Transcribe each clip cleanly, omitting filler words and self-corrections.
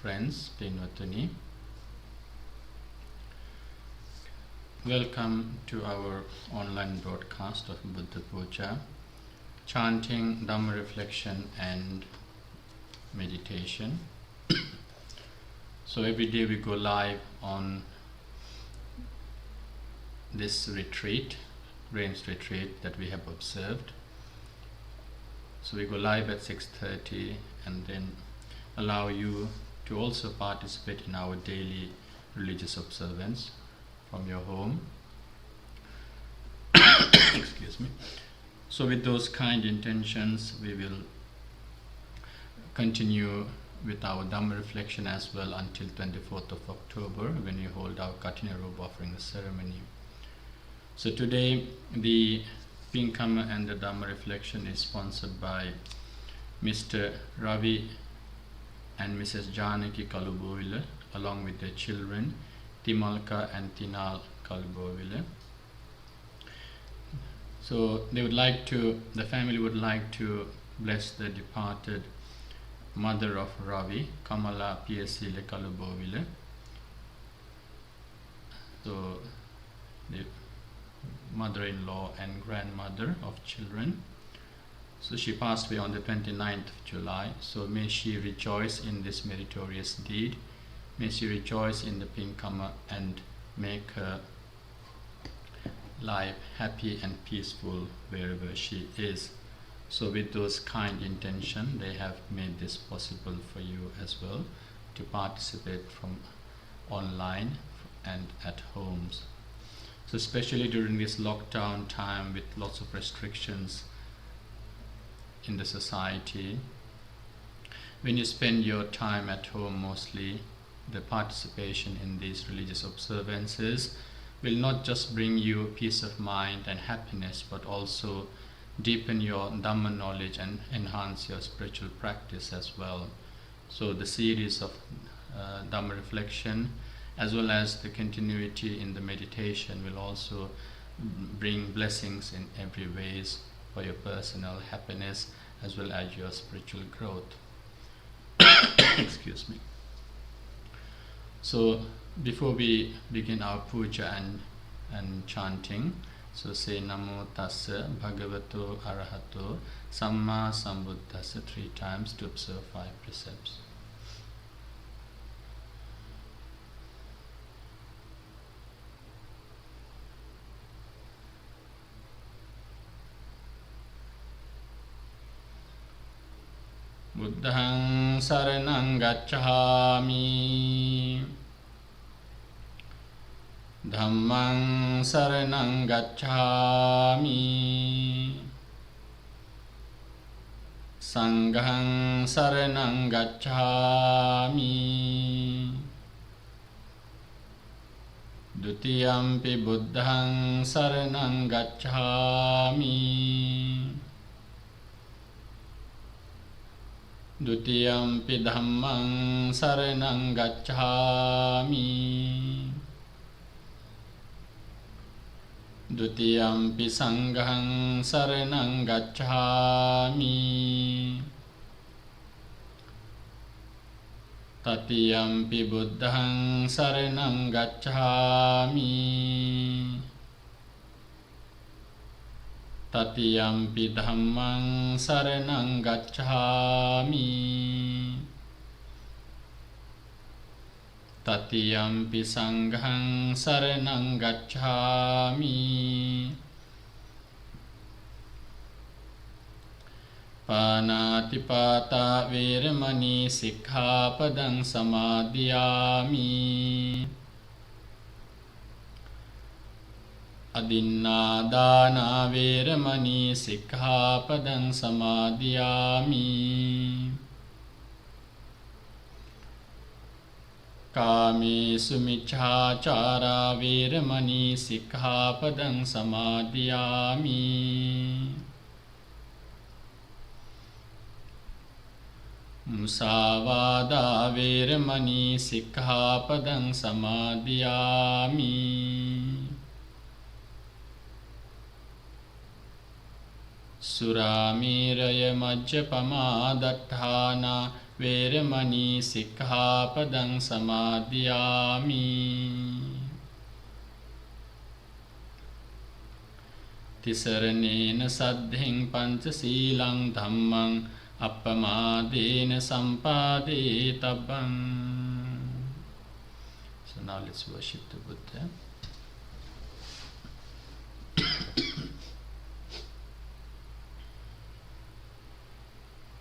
friends, Pinvatuni. Welcome to our online broadcast of Buddha Puja, chanting, Dhamma reflection and meditation. So every day we go live on this retreat, rains retreat that we have observed. So we go live at 6:30 and then allow you to also participate in our daily religious observance from your home. Excuse me. So with those kind intentions, we will continue with our Dhamma reflection as well until 24th of October when we hold our Kathina robe offering ceremony. So today the Pinkama and the Dhamma reflection is sponsored by Mr. Ravi and Mrs. Janaki Kalubovila along with their children Timalka and Tinal Kalubovila. So the family would like to bless the departed mother of Ravi, Kamala Piesile Kalubovila. So the mother-in-law and grandmother of children. So she passed away on the 29th of July. So may she rejoice in this meritorious deed. May she rejoice in the Pinkama and make her life happy and peaceful wherever she is. So with those kind intention, they have made this possible for you as well to participate from online and at homes. So especially during this lockdown time with lots of restrictions in the society, when you spend your time at home mostly, the participation in these religious observances will not just bring you peace of mind and happiness, but also deepen your Dhamma knowledge and enhance your spiritual practice as well. So the series of Dhamma reflection as well as the continuity in the meditation will also bring blessings in every ways for your personal happiness as well as your spiritual growth. Excuse me. So before we begin our puja and chanting, so say Namo Tassa Bhagavato Arahato Samma Sambuddhassa 3 times to observe 5 precepts. Buddhaṃ saraṇaṃ gacchāmi, Dhammaṃ saraṇaṃ gacchāmi, Saṅghaṃ saraṇaṃ gacchāmi, Dutiyampi Buddhaṃ saraṇaṃ gacchāmi, Dutiyampi Dhammaṃ saraṇaṃ gacchāmi, Dutiyampi Saṅghaṃ saraṇaṃ gacchāmi, Tatiyampi Buddhaṃ saraṇaṃ gacchāmi, Tatiyampi Dhammaṃ saraṇaṃ gacchāmi, Tatiyampi Saṅghaṃ saraṇaṃ gacchāmi, Pānātipātā vēramaṇī sikkhapaдаṃ samādhiyāmi, Adinādānā vēramaṇī sikkhapaдаṃ samādhiyāmi, Kāmesu miccācārā vēramaṇī sikkhapaдаṃ samādhiyāmi, Musāvādā vēramaṇī sikkhapadaṃ samādhiyāmi, Suramīraya majjapamā daṭṭhāna Veramani sikkhapadang samadhiyami. Tisaranena saddhing panchasilang dhammang appamadena sampadetabbang. So now let's worship the Buddha.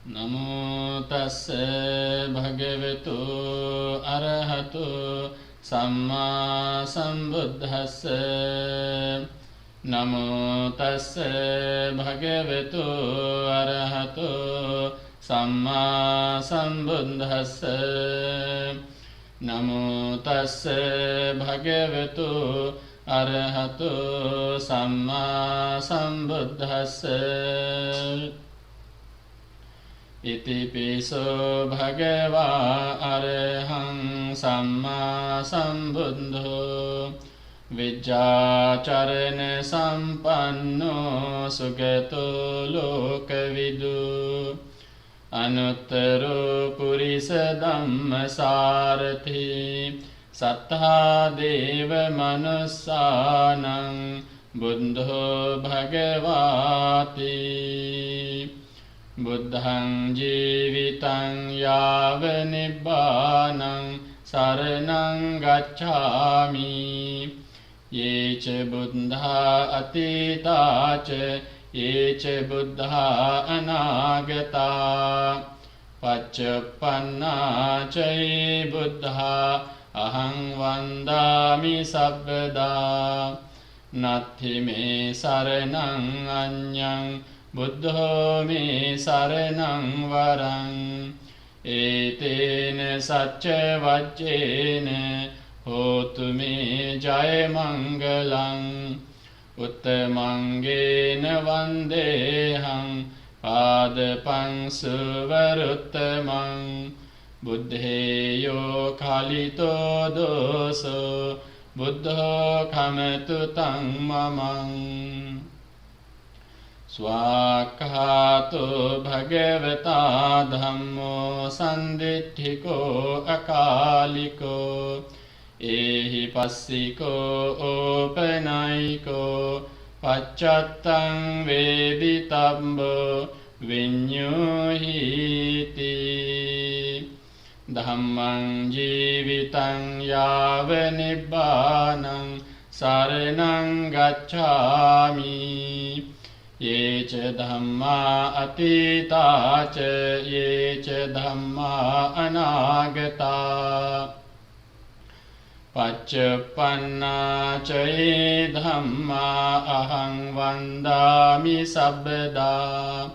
Namo tassa bhagavato arahato samma sambuddhassa. Namo tassa bhagavato arahato samma sambuddhassa. Namo tassa bhagavato arahato samma sambuddhassa. Iti piso bhagava arahang samma sambuddho. Vijjācarana sampanno sugato lokavidu. Anuttaro purisa dhamma sarathi. Sattha deva manussanang buddho bhagavati. Buddhaṃ jīvitaṃ yāva nibbānaṃ saraṇaṃ gacchāmi. Ye ca buddhā atītā ca ye ca buddhā anāgatā. Paccapannā ca ye buddhā ahaṃ vandāmi sabbadā. Natti me saraṇaṃ aññaṃ buddho me saraṇaṃ varaṃ. Etena sacca vajjena hotu me jaya mangalam. Uttamangena vandehaṃ pādapāṃ suvaruttamam. Buddheyo khalito doso buddho khamatu taṃ mamam. Swakhato bhagavata dhammo sanditthiko akaliko. Ehi passiko opanayiko paccattaṃ veditabbo viññuhiti. Dhammaṃ jīvitaṃ yāva nibbānaṃ saraṇaṃ gacchāmi. Ye ca dhammā atītā ca ye ca dhammā anāgatā. Paccapannā ca ye dhammā ahaṃ vandāmi sabbadā.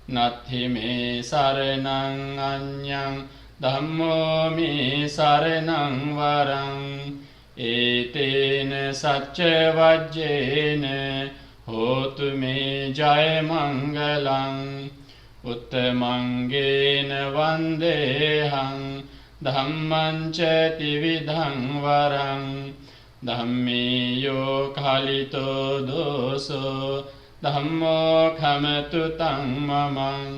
Natti me saraṇaṃ aññaṃ dhammo me saraṇaṃ varaṃ. Etena sacca vajjena hotu me jaya mangalam. Uttamangena vandehaṃ dhammaṃ ca tividhaṃ varaṃ. Dhammeyo khalito doso dhammo khamatu taṃ mamam.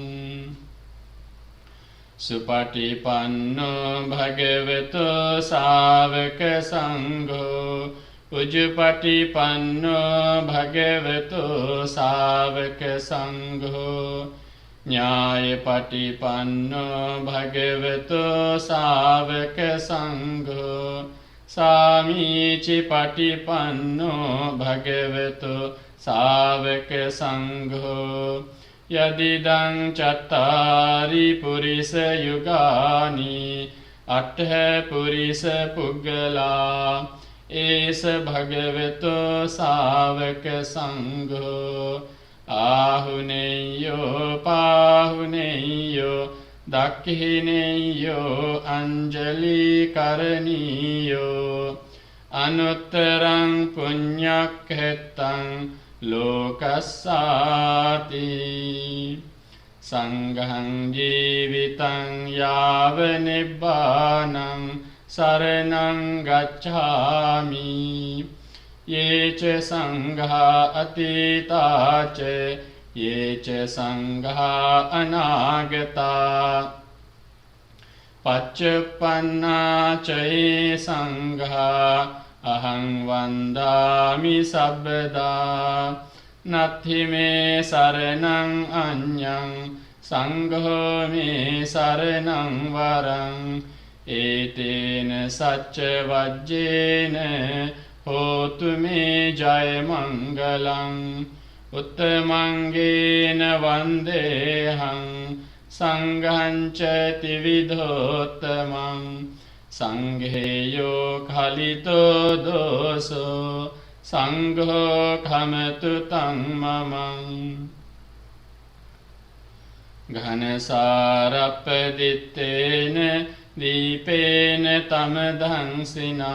Supatipanno bhagavato sāvaka saṅgho. Ujjapatipanno bhagavato sāvaka saṅgho. Nyāyapatipanno bhagavato sāvaka saṅgho. Sāmīcipatipanno bhagavato sāvaka saṅgho. Yadidaṃ cattārī purisa yugāni attha purisa puggalā. Esa bhagavato sāvaka saṅgho. Āhuneyo pāhuneyo dakhineyo anjali karaniyo. Anuttaraṃ puññakkhetaṃ lokassāti. Saṅghaṃ jīvitaṃ yāva nibbānaṃ saraṇaṃ gacchāmi. Ye ca saṅghā atītā ca ye ca saṅghā anāgatā. Pacchappanna caye sangha ahang vandami sabbada Nathi me saranang anyang sangho me saranang varang Etena sacca vajjena hotu me jaya mangalang Uttamangena vandehang Sanghancha tividhottamang Sangheyo khalito doso Sangho khamatu tang mamang Ghanasarappadittena Dīpena tamadhangsina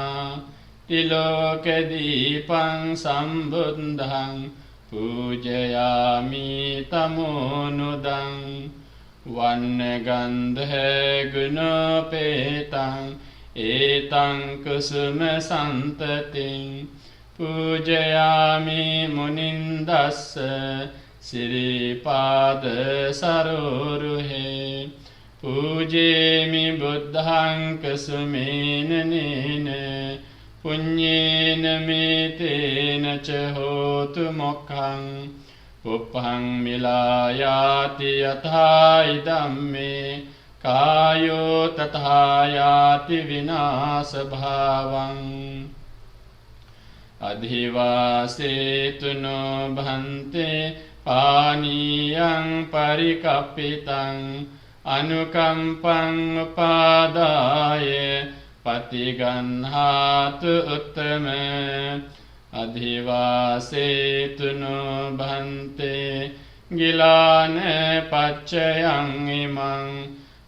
Tiloka dīpang sambuddhang Pujayami tamonudang Vannagandha gunopetang Etang kusuma santating Pujayami munindassa Siripada saroruhe Pujemi buddhang kusumena nene Punyena metena ca hotu mokkhaṃ Upphaṃ milayāti yathā idamme Kāyo tathā yāti vināsa bhāvaṃ Adhivāsetu no bhante Pāniyaṃ parikappitaṃ Anukampaṃ upādāye Patiganhātu uttama Adhivāsetu no bhante Gilāne paccayaṃ imaṃ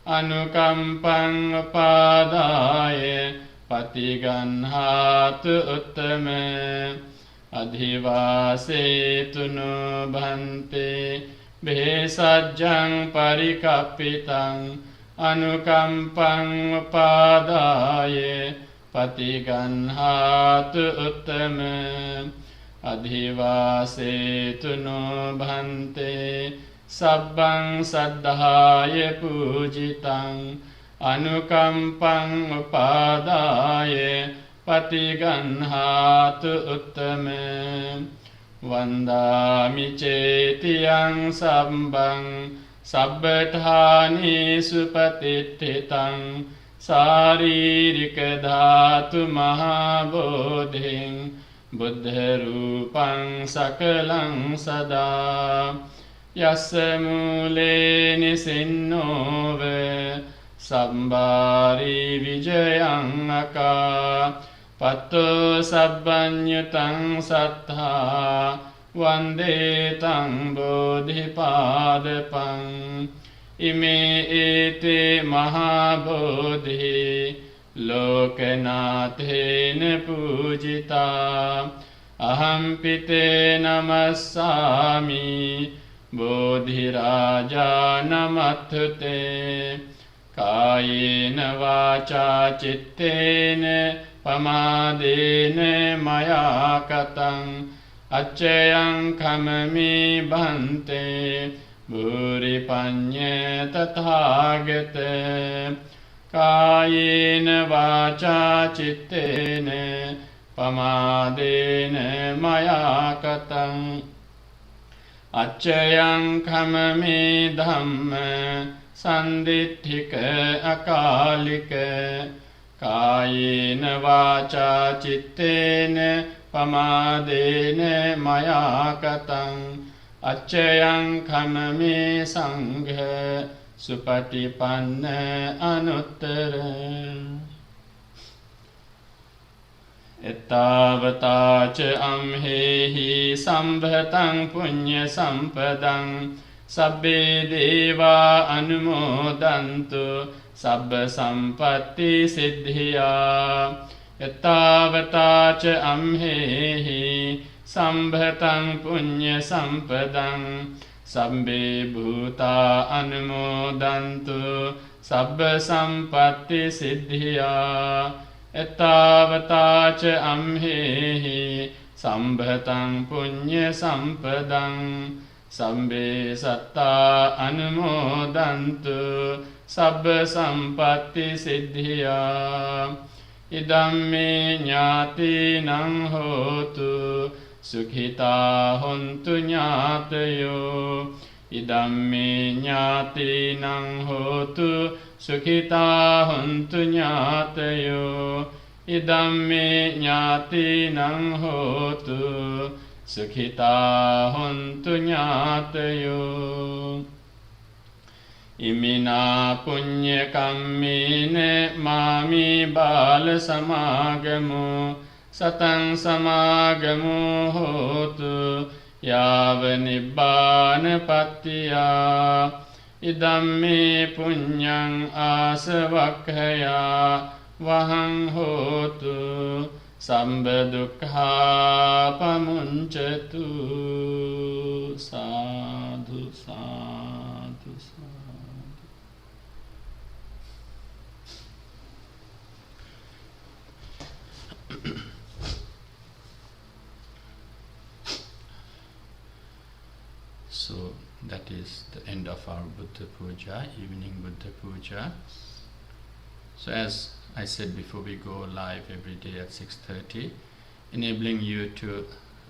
Anukampaṃ upādāye Patiganhātu uttama Adhivāsetu no bhante Bhesajjaṃ parikappitaṃ Anukampaṃ upādāye Patiganhātu uttama Adhivāsetu no bhante Sabbaṃ saddhāya pūjitaṃ Anukampaṃ upādāye Patiganhātu uttama Vandāmi cetiyaṃ sabbaṃ Sabbathānesu patiṭṭhitaṃ Sāririka dhātu mahābodhiṃ Buddha rūpaṃ sakalaṃ sadā Yassa mūle nisinnova Sambhāri vijayaṃ akā Patto sabbaññutaṃ sattha Vande taṃ bodhipādapaṃ Ime ete mahabodhi Lokanathena pujita Ahampi namassāmi Bodhiraja namattute Kāyena vācā cittena Pamadena maya kataṃ Accayaṃ khamami bhante Bhuripañña tathāgata Kāyena vācā cittena Pamadena maya kataṃ Accayaṃ khamami dhamma Sanditthika akālika Kāyena vācā cittena Pamadena maya kataṃ Accayaṃ khamami saṅgha Supatipanna anuttara Ettavata ca amhehi sambhataṃ puñya sampadaṃ Sabbe deva anumodantu Sabba sampatti siddhiyā Ettavata ca amhehi sambhataṃ puñya sampadaṃ Sabbe bhūtā anumodantu Sabba sampatti siddhiyā Ettavata ca amhehi sambhataṃ puñya sampadaṃ Sambe satta anumodantu sabba sampatti siddhya idamme ñāti nang hotu sukhita hontu ñātayo idamme ñāti nang hotu sukhita hontu ñātayo idamme ñāti nang hotu sukhita hontu ñātayo imina punya kammine mami bala samagamu satang samagamu hotu yava nibbana pattiya idamme punyang asavakkaya vahang hotu samba dukkha pamuncatu. Sadhu, sadhu, sadhu. So that is the end of our Buddha Puja, evening Buddha Puja. So as I said before, we go live every day at 6:30, enabling you to,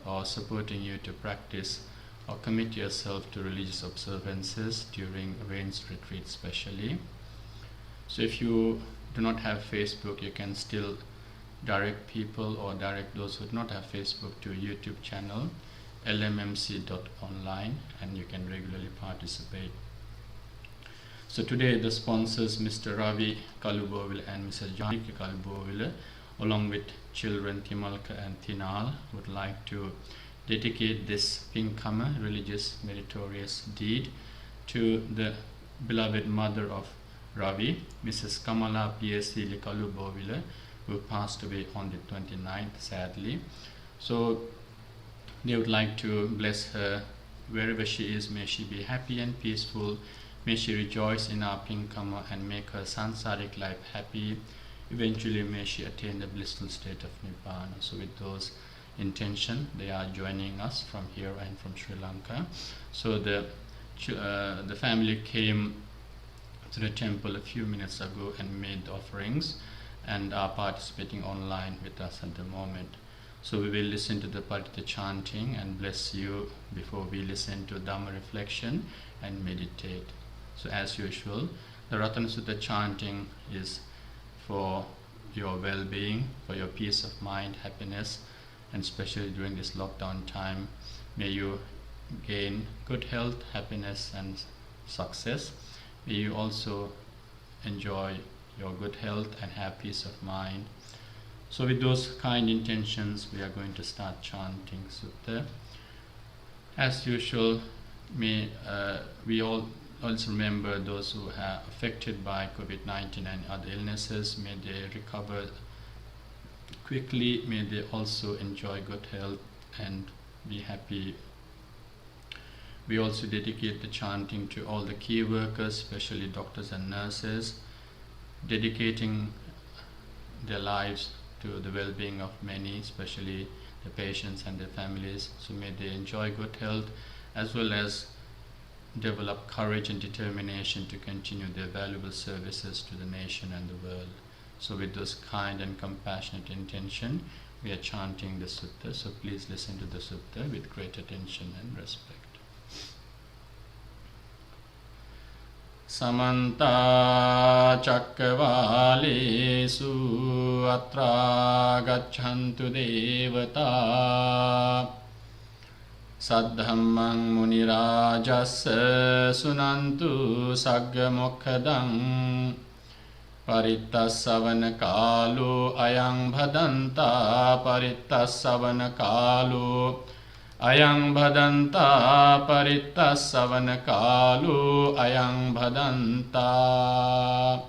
or supporting you to practice or commit yourself to religious observances during rains retreat especially. So if you do not have Facebook, you can still direct people or direct those who do not have Facebook to a YouTube channel, lmmc.online, and you can regularly participate. So today the sponsors, Mr. Ravi Kalubovil and Mrs. Janiki Kalubovil, along with children Timalka and Tinal, would like to dedicate this Pinkama religious meritorious deed to the beloved mother of Ravi, Mrs. Kamala P.S.C. Kalubovil, who passed away on the 29th, sadly. So they would like to bless her wherever she is. May she be happy and peaceful. May she rejoice in our Pinkama and make her sansaric life happy. Eventually may she attain the blissful state of Nibbana. So with those intention, they are joining us from here and from Sri Lanka. So the family came to the temple a few minutes ago and made the offerings and are participating online with us at the moment. So we will listen to the Ratana chanting and bless you before we listen to Dhamma reflection and meditate. So as usual, the Ratana Sutta chanting is for your well-being, for your peace of mind, happiness, and especially during this lockdown time, may you gain good health, happiness, and success. May you also enjoy your good health and have peace of mind. So with those kind intentions, we are going to start chanting Sutta. As usual, may we all also remember those who are affected by COVID-19 and other illnesses. May they recover quickly. May they also enjoy good health and be happy. We also dedicate the chanting to all the key workers, especially doctors and nurses, dedicating their lives to the well-being of many, especially the patients and their families. So may they enjoy good health as well as develop courage and determination to continue their valuable services to the nation and the world. So with this kind and compassionate intention, we are chanting the sutta. So please listen to the sutta with great attention and respect. Samanta Chakravalesu Atra Gacchantu Devata Saddhammang Munirajassa Sunantu Sagga Mokkadang Parittasavana Kalu Ayang Bhadanta Parittasavana Kalu Ayang Bhadanta Parittasavana Kalu Ayang Bhadanta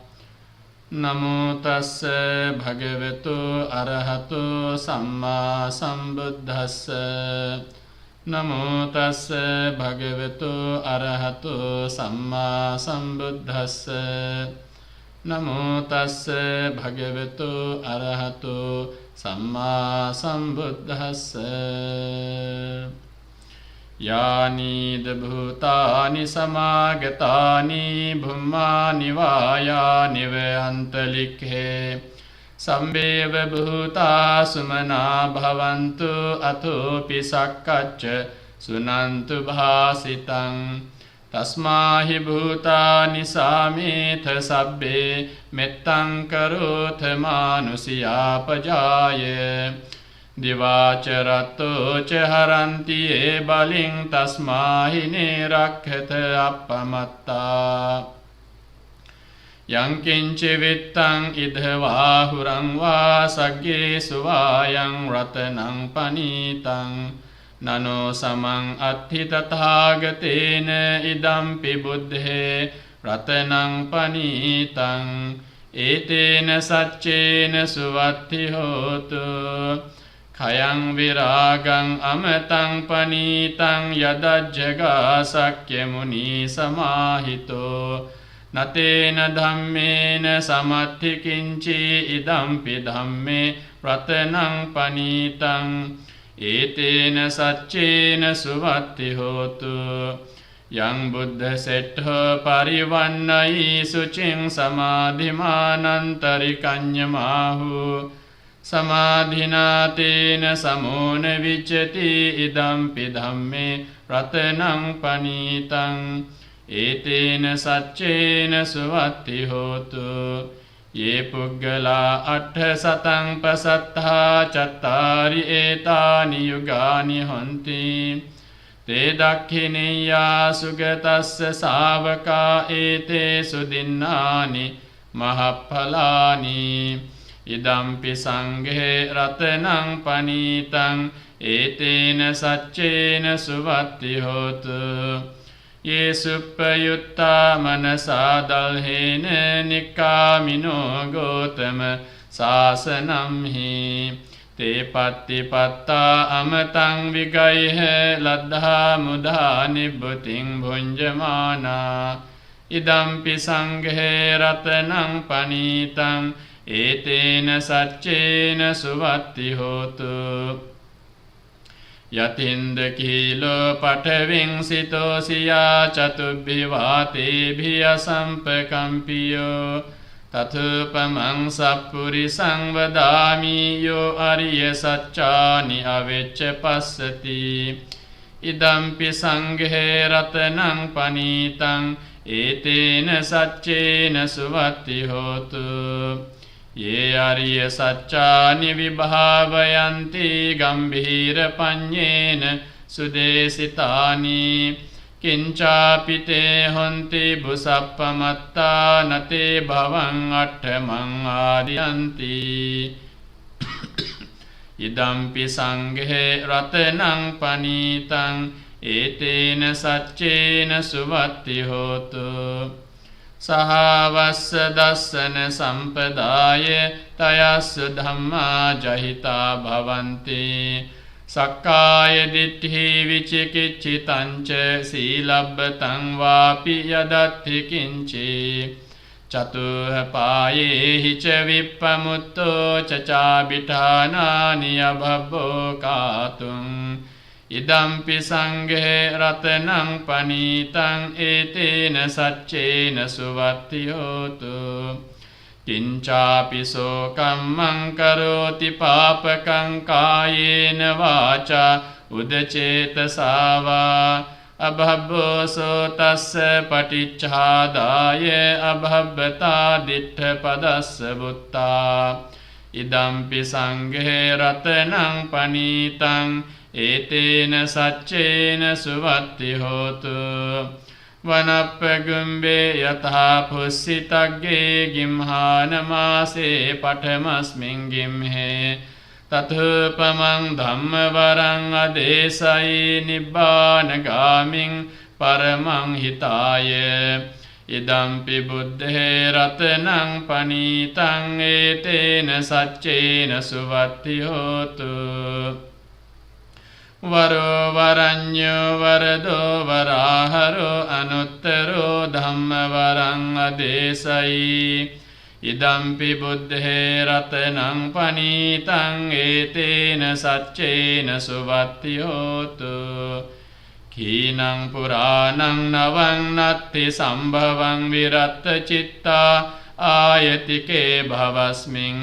Namo Tassa Bhagavato Arahato Samma Sambuddhassa Namo Tassa Bhagavato Arahato Samma Sambuddhassa Namo Tassa Bhagavato Arahato Samma Sambuddhassa Yāni dabhutāni samāgatāni bhummāni vāyāni vehantalikhe Sambeva bhūtā sumanā bhavantu athopi sakkacca sunantu bhāsitaṃ Tasmāhi bhūtāni sāmetha sabbe mettaṃ karotha manusiyā pajāye Divāca ratto ca haranti e baliṃ tasmāhi nerakkhatha appamattā Yankinci vittaṃ idhavāhuraṃ vā saggesu vāyaṃ ratanaṃ panītaṃ Nano samaṃ atthi tathāgatena idampi buddhe ratanaṃ panītaṃ Etena saccena suvatti hotu Khayaṃ virāgaṃ amataṃ panītaṃ yadajjagā sakkya muni samāhito Natena dhammena samatti kinci idampi dhamme ratanaṃ panītaṃ Etena saccena suvatti hotu Yang buddha settho parivannai suciṃ samadhimānantarikannyamāhu Samadhina tena samona viccati idampi dhamme ratanaṃ panītaṃ Etena saccena suvatti hotu Ye puggala aṭṭha sataṃ pasattha cattari etāni yugāni honti Te dakkhiniyā sugatasya sāvakā ete sudinνāni mahapphalāni Idampi sanghe ratanaṃ panītaṃ etena saccena suvatti hotu Ye suppayutta manasā dalhena nikkāmino gotama sāsanam hi Te pattipattā amataṃ vigayhe laddhā mudhā nibbutiṃ bhunjamānā Idampi sanghe ratanaṃ panītaṃ etena saccena suvatti hotu Yatinda kīlo paṭhaviṃ sitosiyā catubbhivā tebhiya sampakampiyo Tathupamaṃ sappurisaṃ vadāmi yo ariya saccāni avecca passati Idampi sanghe ratanaṃ panītaṃ etena saccena suvatti hotu Ye ariya saccāni vibhāvayanti gambhīra paññena sudesitāni Kincāpi te honti busappamattā nate bhavaṃ aṭṭhamaṃ ādiyanti Idampi sanghe ratanaṃ panītaṃ etena saccena suvatti hotu Sahāvassa dassana sampadāya tayassu dhammā jahitā bhavanti Sakkāya diṭṭhi vicikicchitaṃ ca sīlabbataṃ vāpi yadatti kinci Catuha pāyehi ca vippamutto ca cābiṭhānāni abhabbo kātuṃ Idampi sanghe ratanaṃ panītaṃ etena saccena suvatti hotu Kincāpi sokaṃ karoti pāpakaṃ kāyena vācā udacetasā vā Abhabbo so tassa paticchādāya abhabbatā diṭṭha padassa buttā Idampi sanghe ratanaṃ panītaṃ etena saccena suvatti hotu Vanappagumbe yatha pussitagge gimhānamāse paṭhamasmiṃ gimhe Tathupamaṃ dhammavaraṃ adesayi nibbānagāmiṃ paramaṃ hitāya Idampi buddhe ratanaṃ panītaṃ etena saccena suvatti hotu Varo varañño varado varāharo anuttaro dhammavaraṃ adesayi Idampi buddhe ratanaṃ panītaṃ etena saccena suvatti hotu Kīnaṃ purānaṃ navaṃ natti sambhavaṃ viratta cittā āyatike bhavasmiṃ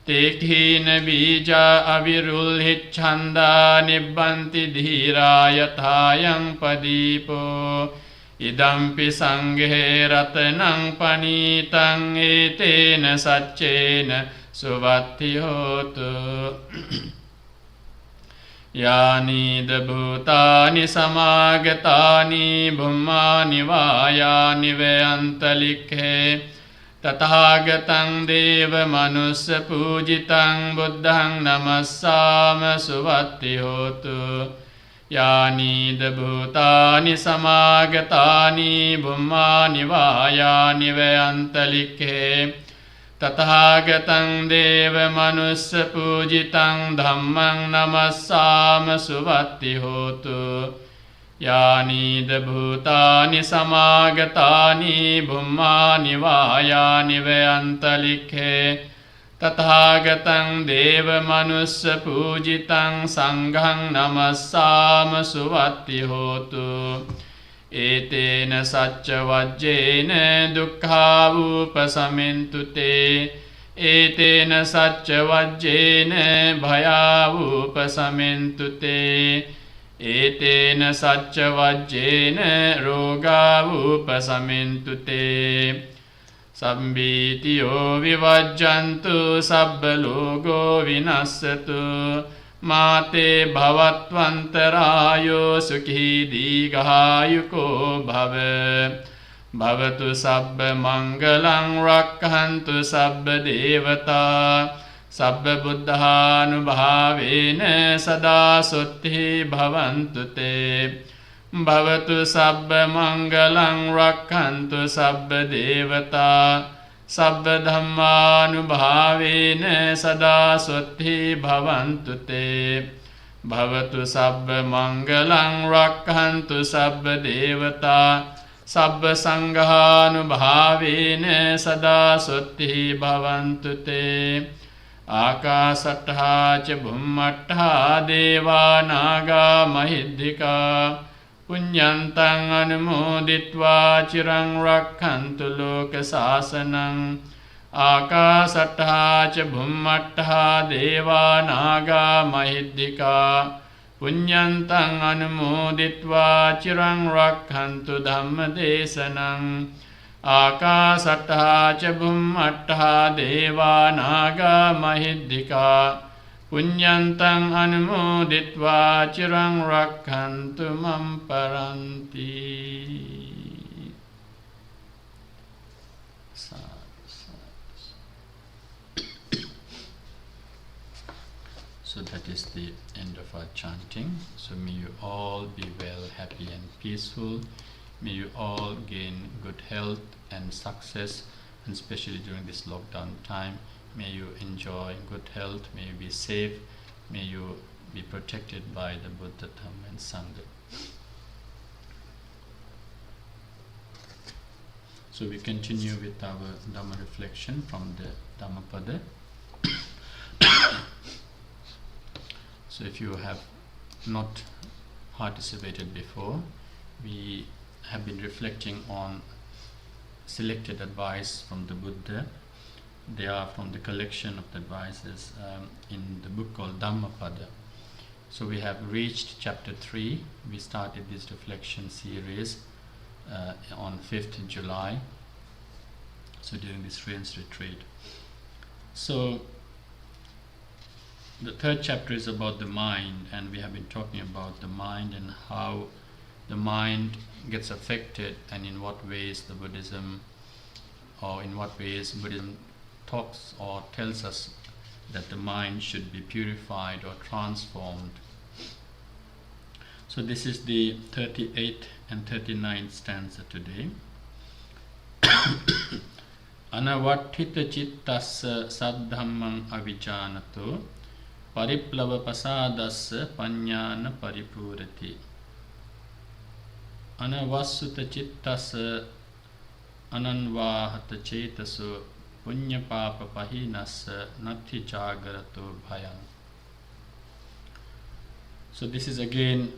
Tekhīna bīja avirulhicchanda nibbanti dhīrā yathāyaṃ padīpo Idampi sanghe ratanaṃ panītaṃ etena saccena suvatti hotu Yāni dabhūtāni samāgatāni bhummāni vāyāni veyantalikhe Tathāgataṃ deva manussa pūjitaṃ buddhaṃ namassāma suvatti hotu Yāni dabhūtāni samāgatāni bhummāni vāyāni veyantalikhe Tathāgataṃ deva manussa pūjitaṃ Dhammaṃ namassāma suvatti hotu Yāni dabhūtāni samāgatāni bhummāni vāyāni veyantalikhe Tathāgataṃ deva manussa pūjitaṃ Saṅgham namassāma suvatti hotu Etena sacca vajjena dukkha upasamintu te Etena sacca vajjena bhaya upasamintu te Etena sacca vajjena roga upasamintu te Sabbītiyo vivajjantu sabba logo vinassatu Māte bhavatvantarāyo sukhi dīghāyuko bhava Bhavatu sabba mangalaṃ rakkhantu sabba devatā Sabba buddhānubhāvena sadā sutti bhavantu te Bhavatu sabba mangalaṃ rakkhantu sabba devatā Sabba dhammānubhāvena sadā sutti bhavantu te Bhavatu sabba mangalaṃ rakkhantu sabba devatā Sabba saṅghānubhāvena sadā sutti bhavantu te Ākāsattā ca bhummattā devā nāgā mahiddhikā Puñyantaṃ anumoditvā chiraṃ rakkhantu loka sāsanaṃ Ākāsattā ca bhummattā devā nāgā mahiddhikā Puñyantaṃ anumoditvā chiraṃ rakkhantu dhamma desanaṃ Ākāsattā ca bhummattā devā nāgā mahiddhikā Puñyantaṃ anumoditvā chiraṃ rakkhantu mam paranti. So that is the end of our chanting. So may you all be well, happy and peaceful. May you all gain good health and success, and especially during this lockdown time. May you enjoy good health, may you be safe, may you be protected by the Buddha, Dhamma and Sangha. So we continue with our Dhamma reflection from the Dhammapada. So if you have not participated before, we have been reflecting on selected advice from the Buddha. They are from the collection of the advices in the book called Dhammapada. So we have reached chapter 3. We started this reflection series on 5th July. So during this Friends retreat. So the third chapter is about the mind, and we have been talking about the mind and how the mind gets affected, and in what ways the Buddhism talks or tells us that the mind should be purified or transformed. So this is the 38th and 39th stanza today. Anavattita cittassa saddhammaṃ avijjanato pariplava pasadassa paññāna paripūrati. Anavassuta cittassa ananvāhata cetaso puñña pāpa pahinassa natti jāgarato bhayam. So this is again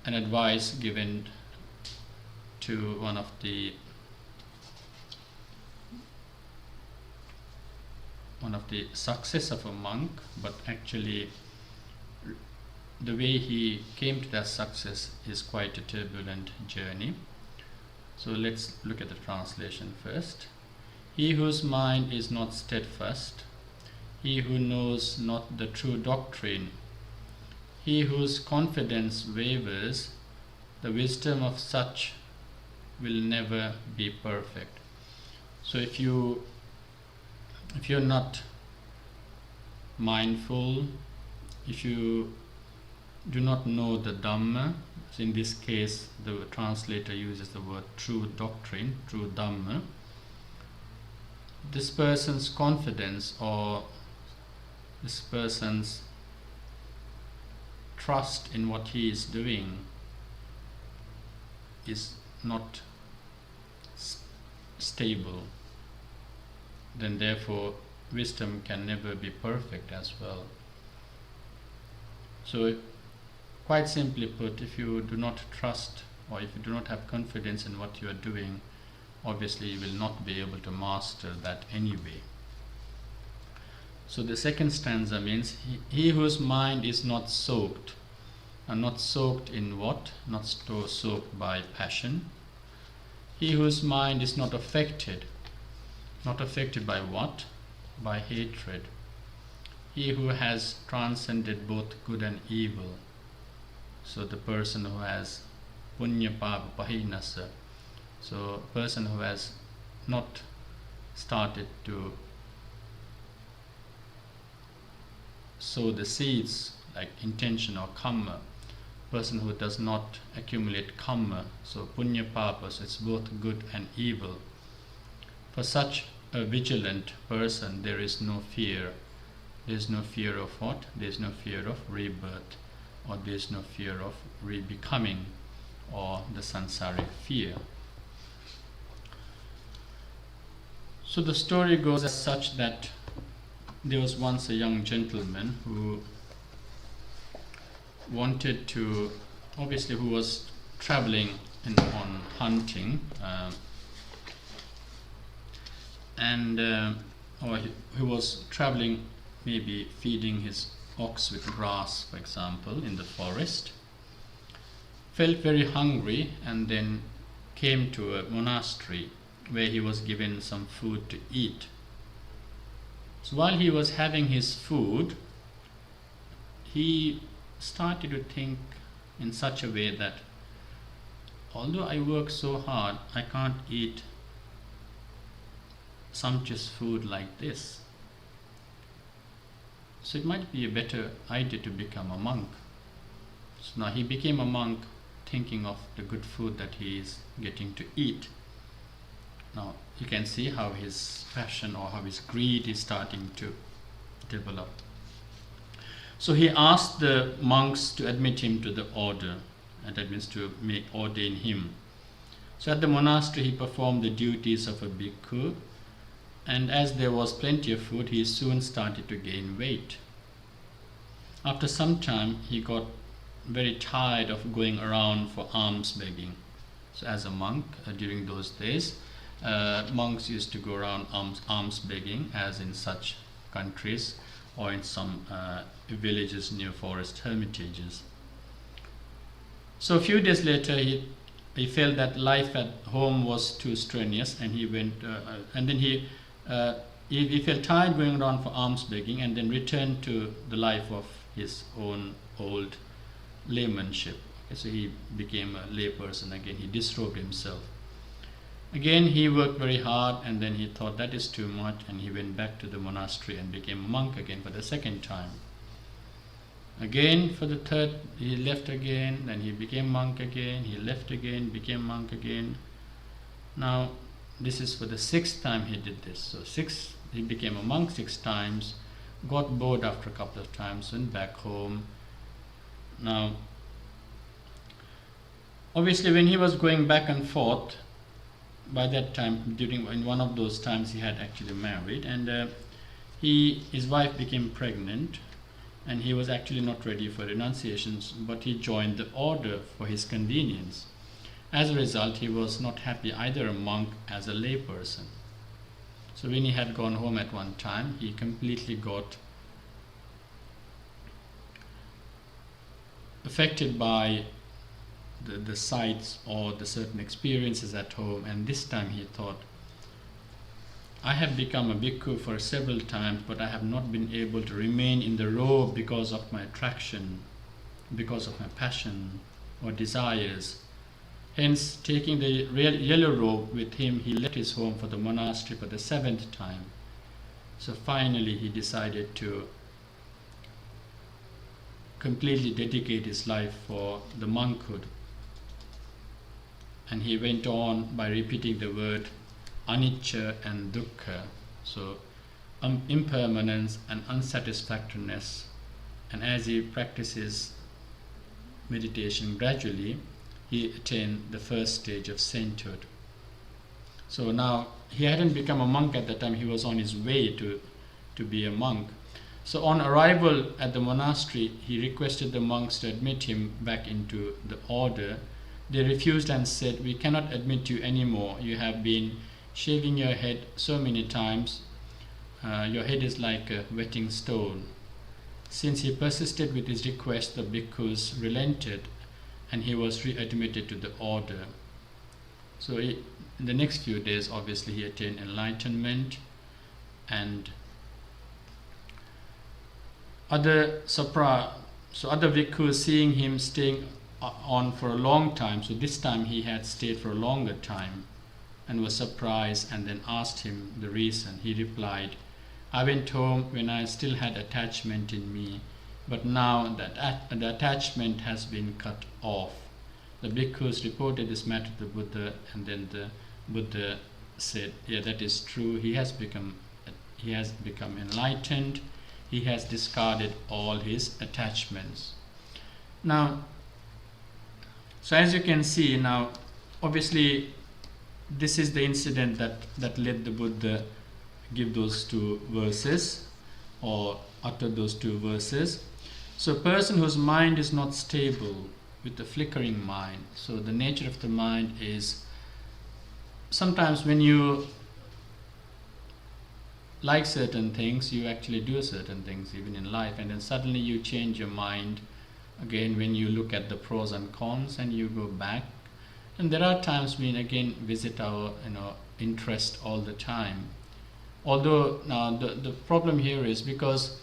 an advice given to one of the success of a monk, but actually the way he came to that success is quite a turbulent journey. So let's look at the translation first. He whose mind is not steadfast, he who knows not the true doctrine, he whose confidence wavers, the wisdom of such will never be perfect. So if you're not mindful, if you do not know the Dhamma, so in this case the translator uses the word true doctrine, true Dhamma, this person's confidence or this person's trust in what he is doing is not stable, then therefore wisdom can never be perfect as well. So quite simply put, if you do not trust or if you do not have confidence in what you are doing, obviously you will not be able to master that anyway. So the second stanza means he whose mind is not soaked. And not soaked in what? Not soaked by passion. He whose mind is not affected. Not affected by what? By hatred. He who has transcended both good and evil. So the person who has punya papa pahinasa. So a person who has not started to sow the seeds like intention or karma, person who does not accumulate karma, so punya papa, so it's both good and evil. For such a vigilant person there is no fear. There is no fear of what? There is no fear of rebirth, or there is no fear of re-becoming, or the sansaric fear. So the story goes as such that there was once a young gentleman who wanted to, obviously who was traveling on hunting, or he was traveling, maybe feeding his ox with grass, for example, in the forest, felt very hungry, and then came to a monastery where he was given some food to eat. So while he was having his food, he started to think in such a way that although I work so hard, I can't eat sumptuous food like this. So it might be a better idea to become a monk. So now he became a monk thinking of the good food that he is getting to eat. Now you can see how his passion or how his greed is starting to develop. So he asked the monks to admit him to the order, and that means to ordain him. So at the monastery he performed the duties of a bhikkhu, and as there was plenty of food, he soon started to gain weight. After some time, he got very tired of going around for alms begging. So as a monk, during those days, monks used to go around alms begging, as in such countries or in some villages near forest hermitages. So a few days later, he felt that life at home was too strenuous, and he went, and then he felt tired going around for alms begging, and then returned to the life of his own old laymanship. Okay, so he became a lay person again. He disrobed himself. Again, he worked very hard, and then he thought that is too much, and he went back to the monastery and became a monk again for the second time. Again, for the third, he left again, then he became monk again, he left again, became monk again. Now, this is for the sixth time he did this. So he became a monk 6 times, got bored after a couple of times, went back home. Now, obviously when he was going back and forth, by that time, in one of those times he had actually married, and his wife became pregnant, and he was actually not ready for renunciations, but he joined the order for his convenience. As a result, he was not happy either a monk as a layperson. So when he had gone home at one time, he completely got affected by the sights or the certain experiences at home, and this time he thought, I have become a bhikkhu for several times, but I have not been able to remain in the robe because of my attraction, because of my passion or desires. Hence, taking the yellow robe with him, he left his home for the monastery for the 7th time. So finally he decided to completely dedicate his life for the monkhood. And he went on by repeating the word anicca and dukkha, so impermanence and unsatisfactoriness. And as he practices meditation gradually, he attained the first stage of sainthood. So now he hadn't become a monk at that time, he was on his way to be a monk. So on arrival at the monastery, he requested the monks to admit him back into the order. They refused and said, we cannot admit you anymore. You have been shaving your head so many times. Your head is like a wetting stone. Since he persisted with his request, the bhikkhus relented and he was readmitted to the order. So in the next few days, obviously, he attained enlightenment, and other bhikkhus, seeing him staying on for a long time, so this time he had stayed for a longer time, and was surprised and then asked him the reason. He replied, I went home when I still had attachment in me, but now that the attachment has been cut off. The bhikkhus reported this matter to the Buddha, and then the Buddha said, yeah, that is true. He has become enlightened. He has discarded all his attachments. Now, so as you can see now, obviously, this is the incident that led the Buddha give those 2 verses or utter those 2 verses. So a person whose mind is not stable, with a flickering mind, so the nature of the mind is, sometimes when you like certain things, you actually do certain things even in life, and then suddenly you change your mind again when you look at the pros and cons and you go back. And there are times we again visit our interest all the time. Although now the problem here is, because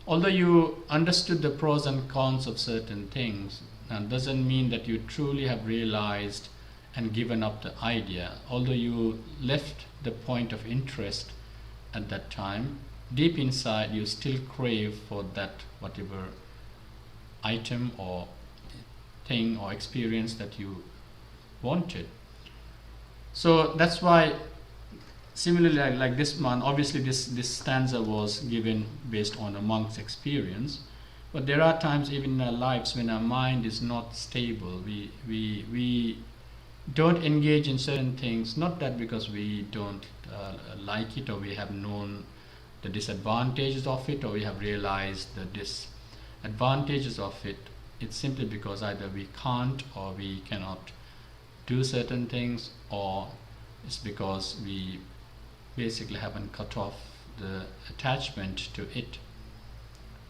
although you understood the pros and cons of certain things, doesn't mean that you truly have realized and given up the idea. Although you left the point of interest at that time, deep inside you still crave for that whatever item or thing or experience that you wanted. So that's why, similarly like this one, obviously this stanza was given based on a monk's experience, but there are times even in our lives when our mind is not stable. We don't engage in certain things, not that because we don't like it, or we have known the disadvantages of it, or we have realized the disadvantages of it. It's simply because either we can't or we cannot do certain things, or it's because we basically haven't cut off the attachment to it.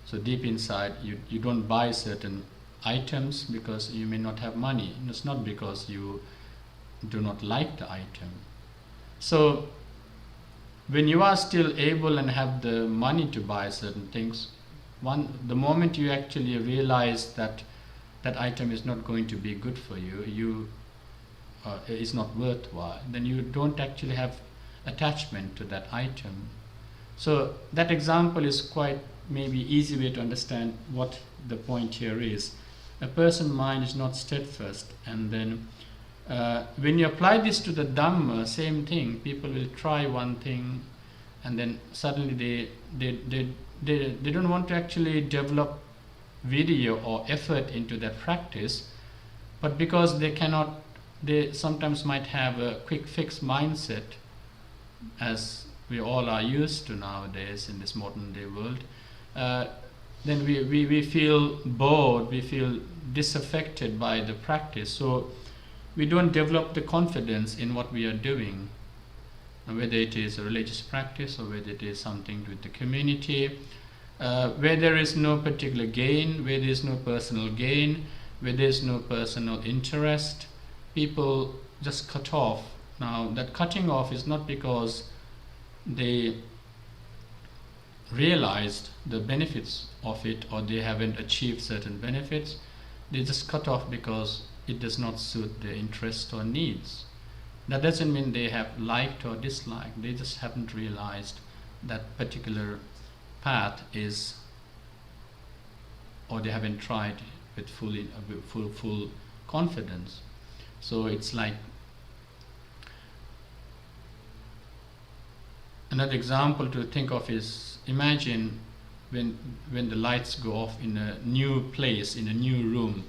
So deep inside, you don't buy certain items because you may not have money. And it's not because you do not like the item. So when you are still able and have the money to buy certain things, the moment you actually realize that that item is not going to be good for you, is not worthwhile, then you don't actually have attachment to that item. So that example is quite maybe easy way to understand what the point here is. A person's mind is not steadfast, and then when you apply this to the Dhamma, same thing. People will try one thing, and then suddenly they don't want to actually develop video or effort into that practice, but because they sometimes might have a quick fix mindset, as we all are used to nowadays in this modern day world. then we feel bored, we feel disaffected by the practice. So we don't develop the confidence in what we are doing, whether it is a religious practice or whether it is something with the community, where there is no particular gain, where there is no personal gain, where there is no personal interest, people just cut off. Now, that cutting off is not because they realized the benefits of it or they haven't achieved certain benefits. They just cut off because it does not suit their interests or needs. That doesn't mean they have liked or disliked. They just haven't realized that particular path is, or they haven't tried with full confidence. So it's like, another example to think of is, imagine when the lights go off in a new place, in a new room.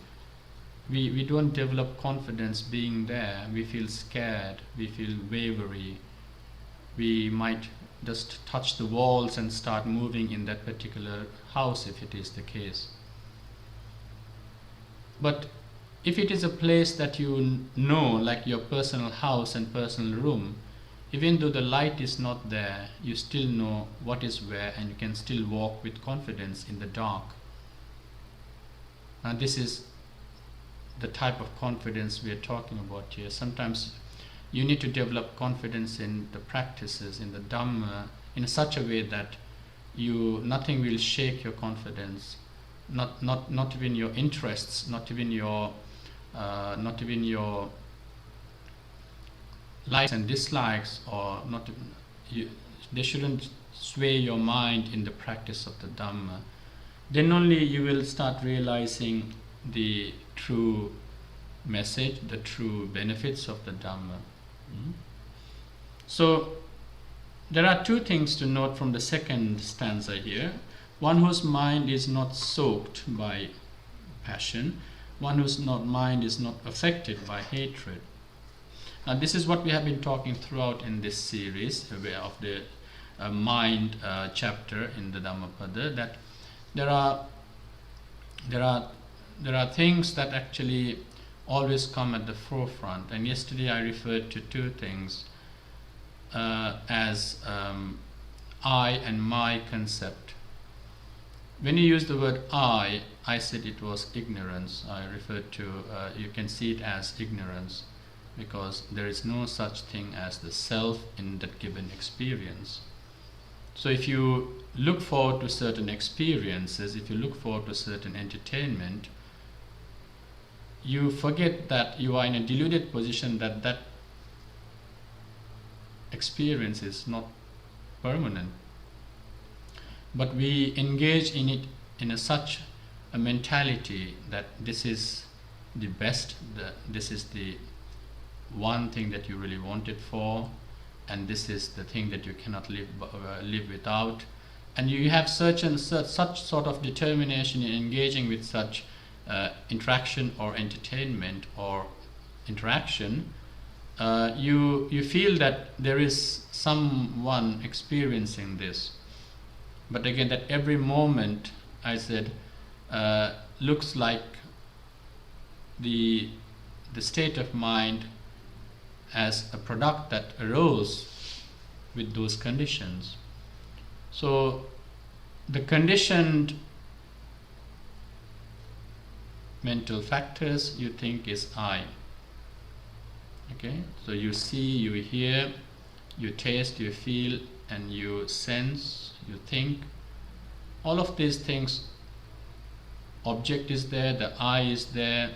We don't develop confidence being there. We feel scared, we feel wavery. We might just touch the walls and start moving in that particular house if it is the case. But if it is a place that you know, like your personal house and personal room, even though the light is not there, you still know what is where and you can still walk with confidence in the dark. And this is the type of confidence we are talking about here. Sometimes you need to develop confidence in the practices, in the Dhamma, in such a way that nothing will shake your confidence, not even your interests, not even your likes and dislikes, or they shouldn't sway your mind in the practice of the Dhamma. Then only you will start realizing the true message, the true benefits of the Dhamma. So there are two things to note from the second stanza here. One whose mind is not soaked by passion, one whose mind is not affected by hatred. Now this is what we have been talking throughout in this series of the mind chapter in the Dhammapada, that there are things that actually always come at the forefront. And yesterday I referred to two things as I and my concept. When you use the word I said it was ignorance. I referred to, you can see it as ignorance, because there is no such thing as the self in that given experience. So if you look forward to certain experiences, if you look forward to certain entertainment, you forget that you are in a deluded position that experience is not permanent. But we engage in it in such a mentality that this is the best, this is the one thing that you really wanted for, and this is the thing that you cannot live without. And you have such sort of determination in engaging with such interaction or entertainment or interaction, you feel that there is someone experiencing this. But again, that every moment, I said, looks like the state of mind as a product that arose with those conditions. So the conditioned mental factors you think is I. Okay, so you see, you hear, you taste, you feel, and you sense, you think. All of these things, object is there, the I is there,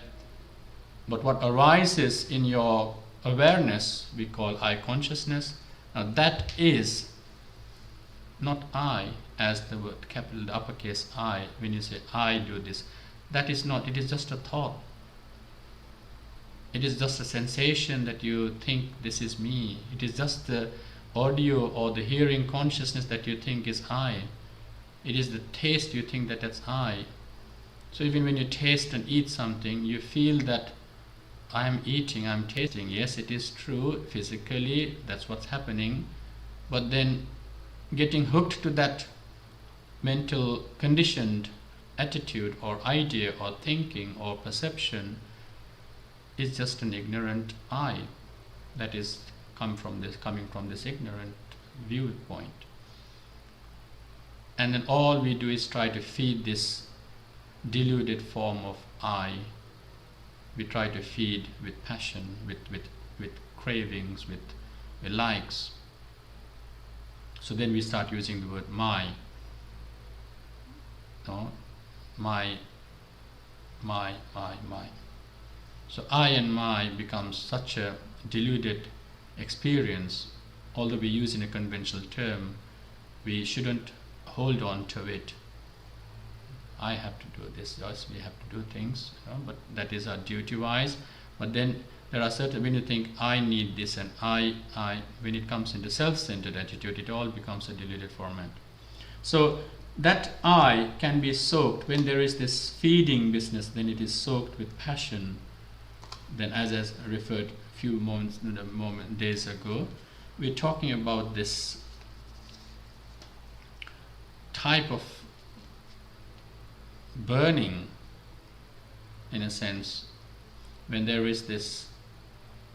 but what arises in your awareness we call I consciousness. Now that is not I, as the word capital, the uppercase I. When you say I do this, that is not, it is just a thought. It is just a sensation that you think this is me. It is just the audio or the hearing consciousness that you think is I. It is the taste you think that that's I. So even when you taste and eat something, you feel that I am eating, I am tasting. Yes, it is true, physically, that's what's happening. But then getting hooked to that mental conditioned attitude or idea or thinking or perception is just an ignorant I that is coming from this ignorant viewpoint. And then all we do is try to feed this deluded form of I. We try to feed with passion, with cravings, with likes. So then we start using the word my. No? My. So I and my becomes such a deluded experience. Although we use in a conventional term, we shouldn't hold on to it. I have to do this, yes, we have to do things, but that is our duty-wise. But then there are certain, when you think I need this and I, when it comes into self-centered attitude, it all becomes a deluded format. So that I can be soaked, when there is this feeding business, then it is soaked with passion. Then as I referred a few days ago, we're talking about this type of burning, in a sense, when there is this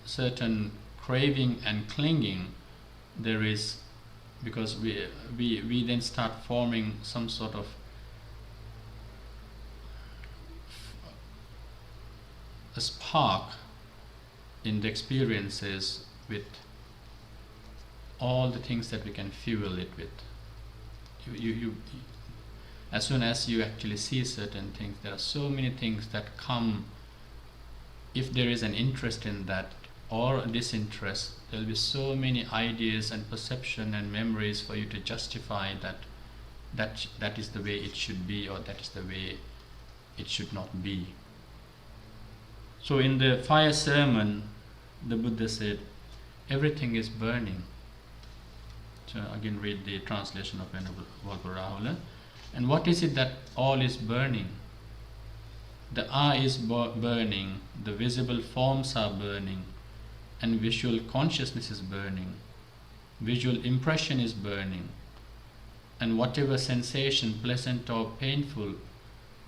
certain craving and clinging, there is, because we then start forming some sort of a spark in the experiences with all the things that we can fuel it with. You as soon as you actually see certain things, there are so many things that come. If there is an interest in that or disinterest, there will be so many ideas and perception and memories for you to justify that is the way it should be, or that is the way it should not be. So in the fire sermon, the Buddha said, everything is burning. So again, read the translation of Venerable Volpur Rahula. And what is it that all is burning? The I is burning, the visible forms are burning, and visual consciousness is burning. Visual impression is burning, and whatever sensation, pleasant or painful,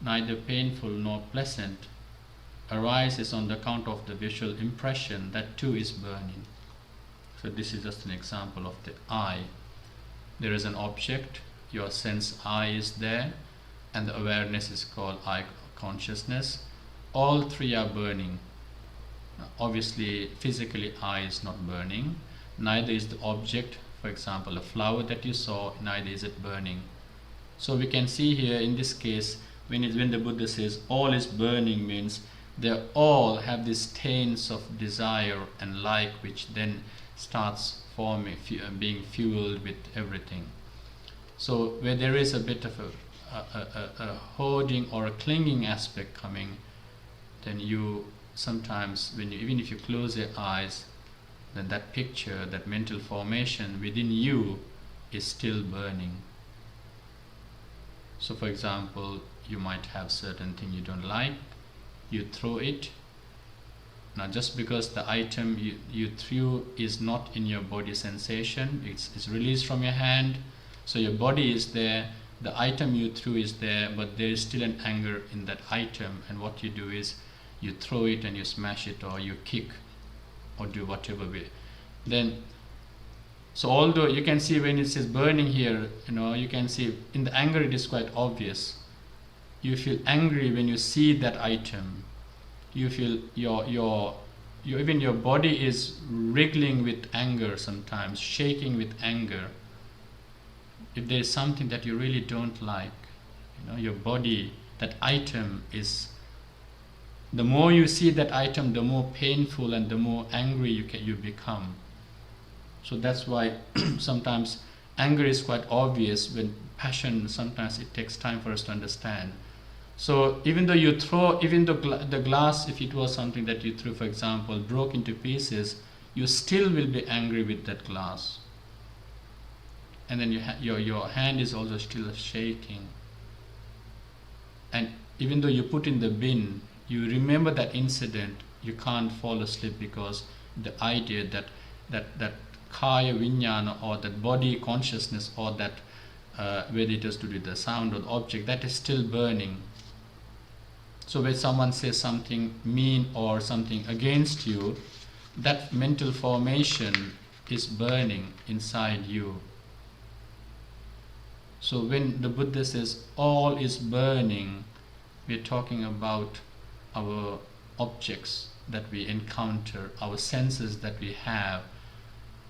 neither painful nor pleasant, arises on the account of the visual impression, that too is burning. So this is just an example of the I. There is an object, your sense I is there, and the awareness is called I consciousness. All three are burning. Obviously, physically I is not burning, neither is the object, for example, a flower that you saw, neither is it burning. So we can see here in this case, when the Buddha says all is burning, means they all have these stains of desire and like, which then starts forming, being fueled with everything. So where there is a bit of a hoarding or a clinging aspect coming, then you sometimes, even if you close your eyes, then that picture, that mental formation within you is still burning. So for example, you might have certain thing you don't like, you throw it. Now just because the item you threw is not in your body sensation, it's released from your hand, so your body is there, the item you threw is there, but there is still an anger in that item, and what you do is you throw it and you smash it, or you kick, or do whatever way. Then, so although you can see when it says burning here, you can see in the anger it is quite obvious. You feel angry when you see that item. You feel even your body is wriggling with anger sometimes, shaking with anger. If there is something that you really don't like, your body, that item is, the more you see that item, the more painful and the more angry you become. So that's why sometimes anger is quite obvious. When passion, sometimes it takes time for us to understand. So even though you throw, even though the glass, if it was something that you threw, for example, broke into pieces, you still will be angry with that glass. And then your hand is also still shaking. And even though you put in the bin, you remember that incident, you can't fall asleep, because the idea that kaya vinyana, or that body consciousness, or that whether it has to do with the sound or the object, that is still burning. So when someone says something mean or something against you, that mental formation is burning inside you. So when the Buddha says all is burning, we're talking about our objects that we encounter, our senses that we have,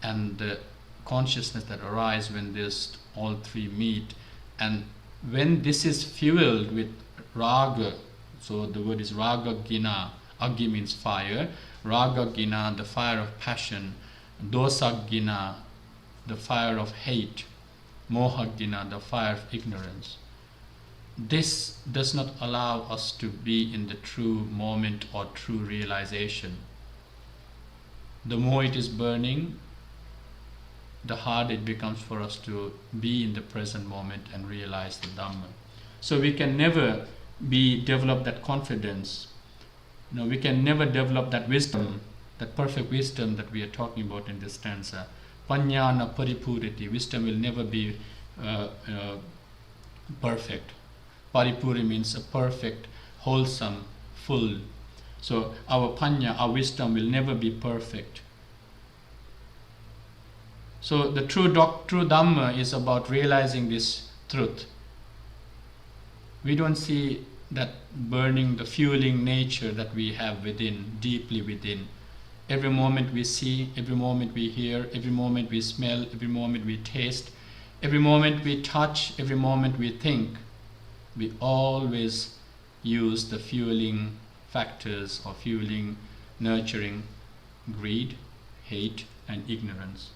and the consciousness that arises when this all three meet. And when this is fueled with raga, so the word is raga gina, agi means fire, raga gina, the fire of passion, dosa gina, the fire of hate, moha gina, the fire of ignorance. This does not allow us to be in the true moment or true realization. The more it is burning, the harder it becomes for us to be in the present moment and realize the Dhamma. So we can never develop that confidence. We can never develop that wisdom, that perfect wisdom that we are talking about in this stanza. Panyana paripuriti, wisdom will never be perfect. Paripuri means a perfect, wholesome, full. So our panya, our wisdom will never be perfect. So the true Dhamma is about realizing this truth. We don't see that burning, the fueling nature that we have within, deeply within. Every moment we see, every moment we hear, every moment we smell, every moment we taste, every moment we touch, every moment we think, we always use the fueling factors or fueling, nurturing greed, hate, and ignorance.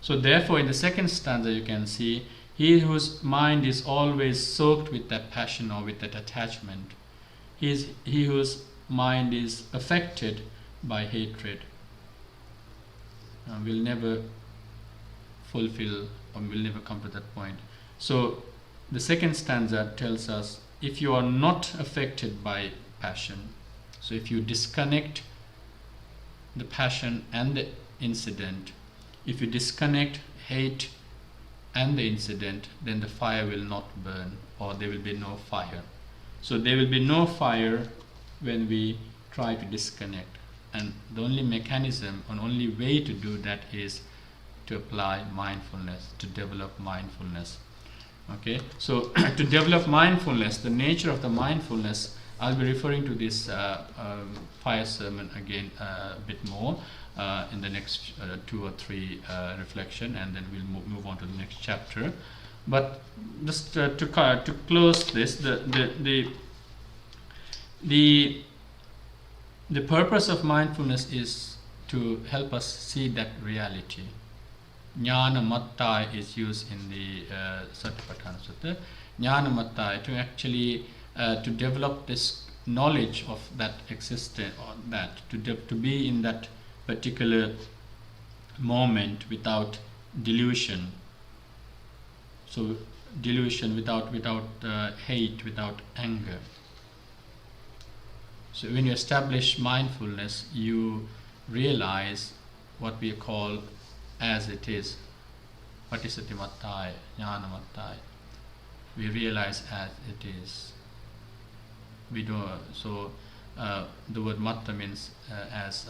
So therefore in the second stanza you can see, he whose mind is always soaked with that passion or with that attachment, he whose mind is affected by hatred, will never fulfill or will never come to that point. So the second stanza tells us, if you are not affected by passion, so if you disconnect the passion and the incident, if you disconnect hate and the incident, then the fire will not burn, or there will be no fire. So there will be no fire when we try to disconnect. And the only mechanism and only way to do that is to apply mindfulness, to develop mindfulness. Okay, so to develop mindfulness, the nature of the mindfulness, I'll be referring to this fire sermon again a bit more in the next 2 or 3 reflection, and then we'll move on to the next chapter. But just to close this, the purpose of mindfulness is to help us see that reality. Jnana mattai is used in the Satipatthana Sutta. Jnana mattai, to actually to develop this knowledge of that existence, or that to be in that particular moment without delusion. So delusion without hate, without anger. So when you establish mindfulness, you realize what we call as it is. Patisati mattai, jnana mattai. We realize as it is. We do so. The word matta means as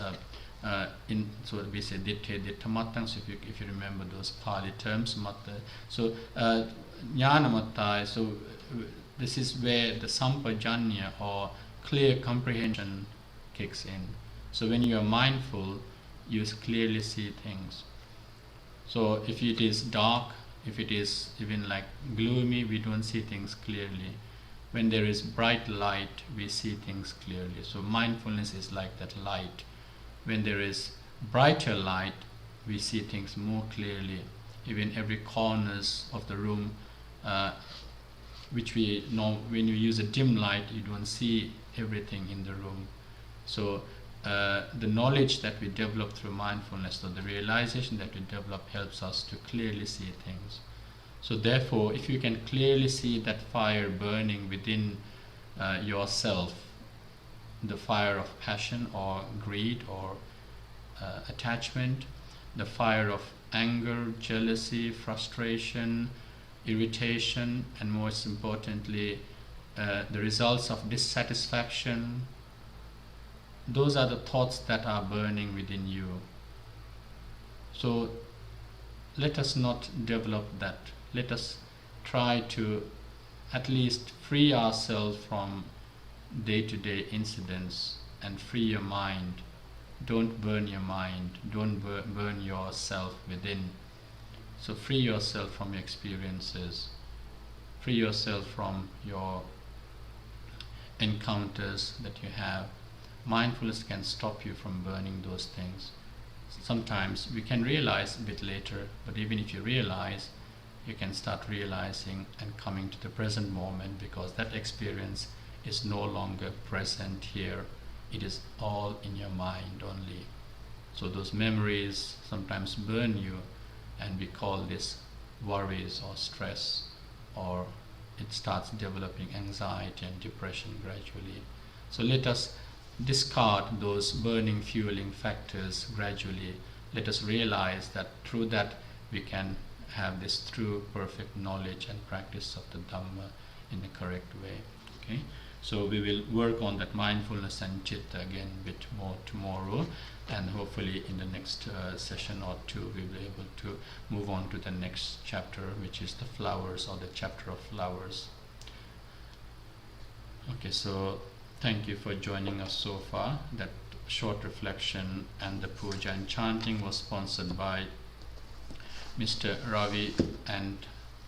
so we say ditte mattang. So if you remember those Pali terms, matta. So jnana mattai. So this is where the sampajanya or clear comprehension kicks in. So when you are mindful, you clearly see things. So if it is dark, if it is even like gloomy, we don't see things clearly. When there is bright light, we see things clearly. So mindfulness is like that light. When there is brighter light, we see things more clearly. Even every corners of the room, which we know, when you use a dim light, you don't see everything in the room. So the knowledge that we develop through mindfulness, or the realization that we develop, helps us to clearly see things. So therefore, if you can clearly see that fire burning within yourself, the fire of passion or greed or attachment, the fire of anger, jealousy, frustration, irritation, and most importantly, the results of dissatisfaction. Those are the thoughts that are burning within you. So let us not develop that. Let us try to at least free ourselves from day-to-day incidents and free your mind. Don't burn your mind. Don't burn yourself within. So free yourself from your experiences. Free yourself from your encounters that you have. Mindfulness can stop you from burning those things. Sometimes we can realize a bit later, but even if you realize, you can start realizing and coming to the present moment, because that experience is no longer present here. It is all in your mind only. So those memories sometimes burn you, and we call this worries or stress, or it starts developing anxiety and depression gradually. So let us discard those burning, fueling factors gradually. Let us realize that through that we can have this true, perfect knowledge and practice of the Dhamma in the correct way. Okay? So we will work on that mindfulness and citta again a bit more tomorrow, and hopefully in the next session or two we will be able to move on to the next chapter, which is the flowers, or the chapter of flowers. Okay, so thank you for joining us so far. That short reflection and the puja and chanting was sponsored by Mr. Ravi and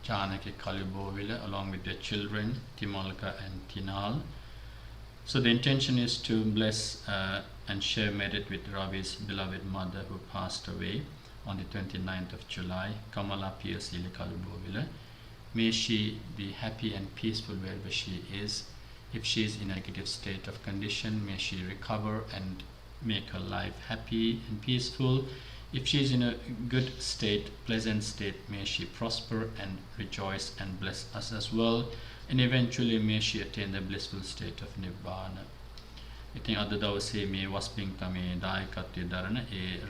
Janaki Kalibovila, along with their children Timalka and Tinal. So the intention is to bless and share merit with Ravi's beloved mother, who passed away on the 29th of July, Kamala Piyasili Kalibovila. May she be happy and peaceful wherever she is. If she is in a negative state of condition, may she recover and make her life happy and peaceful. If she is in a good state, pleasant state, may she prosper and rejoice and bless us as well. And eventually may she attain the blissful state of Nibbana. ඉතින් අද දවසේ මේ වස්පින්කමේ දායකත්වය දරන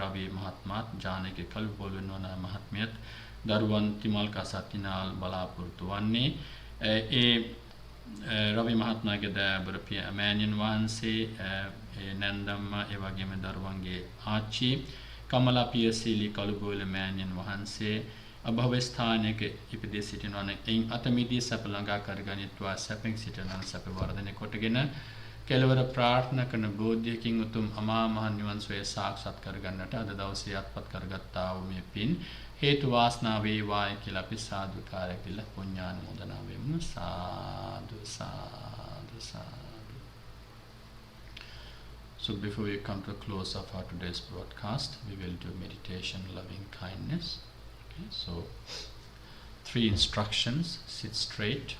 රවි මහත්මයාත් ජානකි කල්පොළු නෝනා මහත්මියත් දරුවන් තිමල්කා සත්තිනාල් බලාපොරොත්තු වන්නේ රවි මහත්මයාගේ දයාබර මෑණියන් වහන්සේ නැන්දම්ම ඒ වගේම දරුවන්ගේ ආච්චි කමලා පියසීලි කළුබෝල මෑණියන් වහන්සේ අභව ස්ථානයක ඉපදී සිටිනවන එයින් අතමිදී සැප ළඟා කරගනිත්වා සැපෙන් සිටිනවන සැප වර්ධනය කොටගෙන කෙලවර ප්‍රාර්ථනා කරන බෝධියකින් උතුම් අමා මහ නිවන් සෝය සාක්ෂාත් කරගන්නට අද දවසේ අත්පත් කරගත්තා වූ මේ පින් හේතු වාසනා වේවායි කියලා අපි සාදුකාරයක් දීලා පුණ්‍යානුමෝදනා වෙමු. සාදු සාදු සාදු. So before we come to a close of our today's broadcast, we will do meditation, loving kindness. Okay, so 3 instructions: sit straight.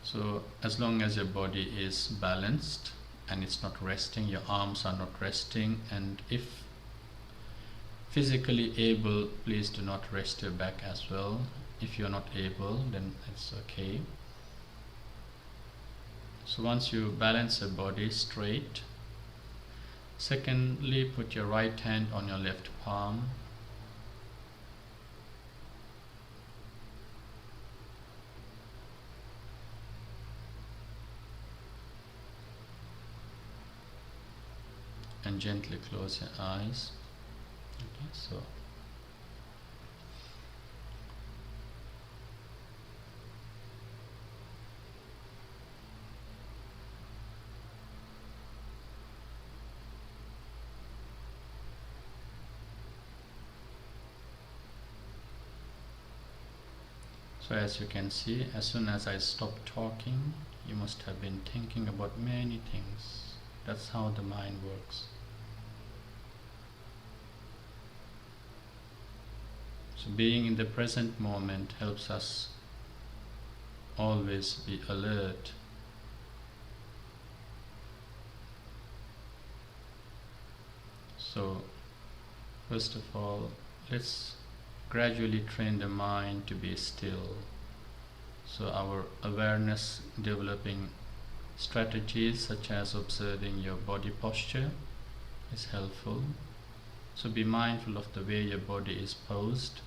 So as long as your body is balanced and it's not resting, your arms are not resting, and if physically able, please do not rest your back as well. If you're not able, then it's okay. So once you balance your body straight, secondly, put your right hand on your left palm. And gently close your eyes. Okay, so as you can see, as soon as I stop talking, you must have been thinking about many things. That's how the mind works. So being in the present moment helps us always be alert. So first of all, let's gradually train the mind to be still. So our awareness developing strategies such as observing your body posture is helpful. So be mindful of the way your body is posed.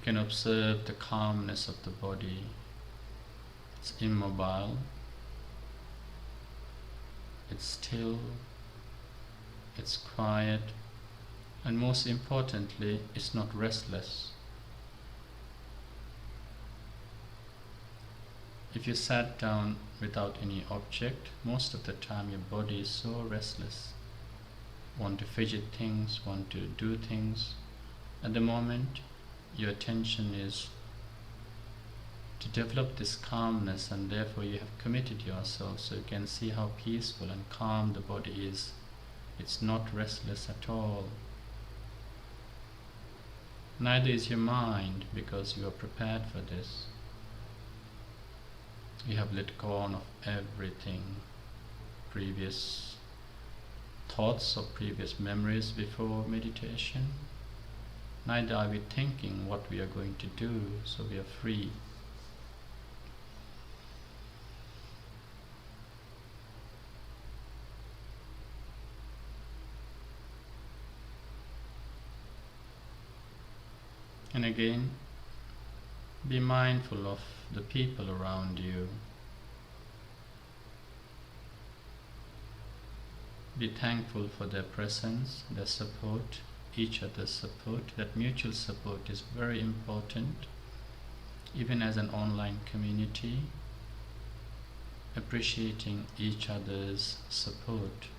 can observe the calmness of the body. It's immobile, it's still, it's quiet, and most importantly, it's not restless. If you sat down without any object, most of the time your body is so restless, want to fidget things, want to do things. At the moment, your attention is to develop this calmness, and therefore you have committed yourself, so you can see how peaceful and calm the body is. It's not restless at all. Neither is your mind, because you are prepared for this. You have let go of everything, previous thoughts or previous memories before meditation. Neither are we thinking what we are going to do, so we are free. And again, be mindful of the people around you. Be thankful for their presence, their support, each other's support. That mutual support is very important, even as an online community, appreciating each other's support.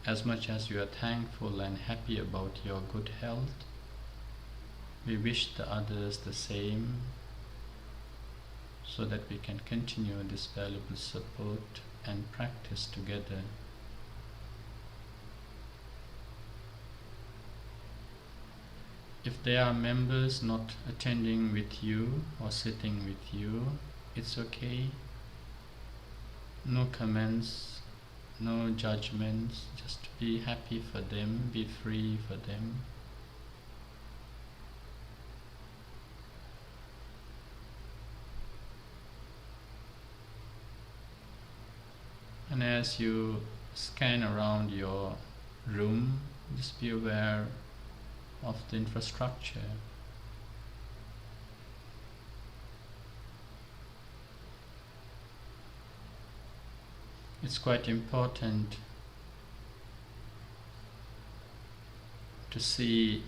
As much as you are thankful and happy about your good health, we wish the others the same, so that we can continue this valuable support and practice together. If there are members not attending with you or sitting with you, it's okay. No comments, no judgments, just be happy for them, be free for them. And as you scan around your room, just be aware of the infrastructure. It's quite important to see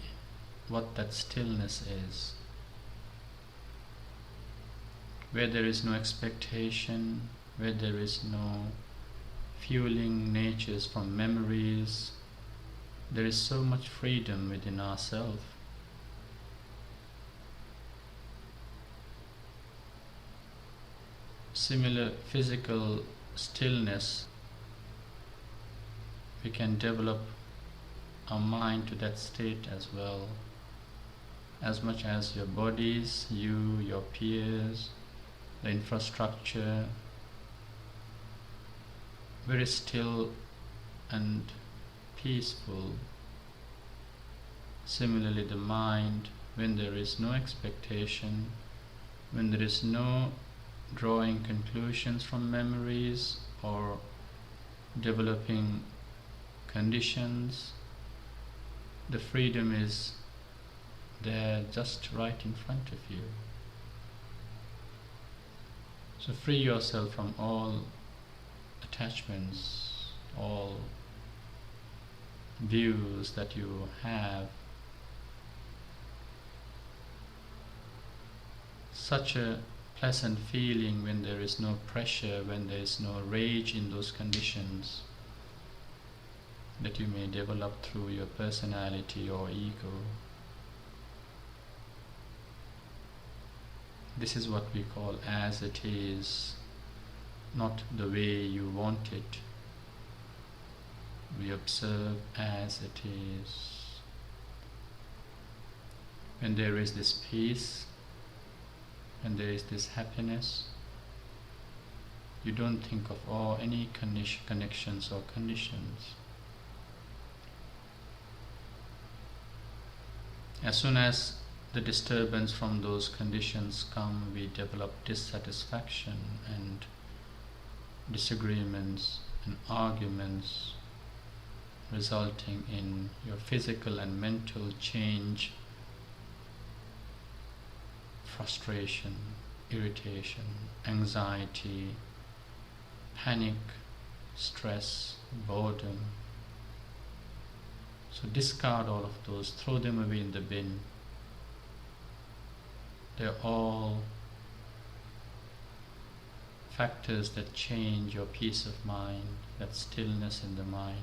what that stillness is, where there is no expectation, where there is no fueling natures from memories. There is so much freedom within ourselves. Similar physical stillness, we can develop our mind to that state as well. As much as your bodies, you, your peers, the infrastructure, very still and peaceful. Similarly, the mind, when there is no expectation, when there is no drawing conclusions from memories or developing conditions, the freedom is there just right in front of you. So free yourself from all attachments, all views that you have. Such a pleasant feeling when there is no pressure, when there is no rage in those conditions that you may develop through your personality or ego. This is what we call as it is, not the way you want it. We observe as it is. When there is this peace, when there is this happiness, you don't think of any connections or conditions. As soon as the disturbance from those conditions come, we develop dissatisfaction and disagreements and arguments, resulting in your physical and mental change, frustration, irritation, anxiety, panic, stress, boredom. So discard all of those, throw them away in the bin. They're all factors that change your peace of mind, that stillness in the mind.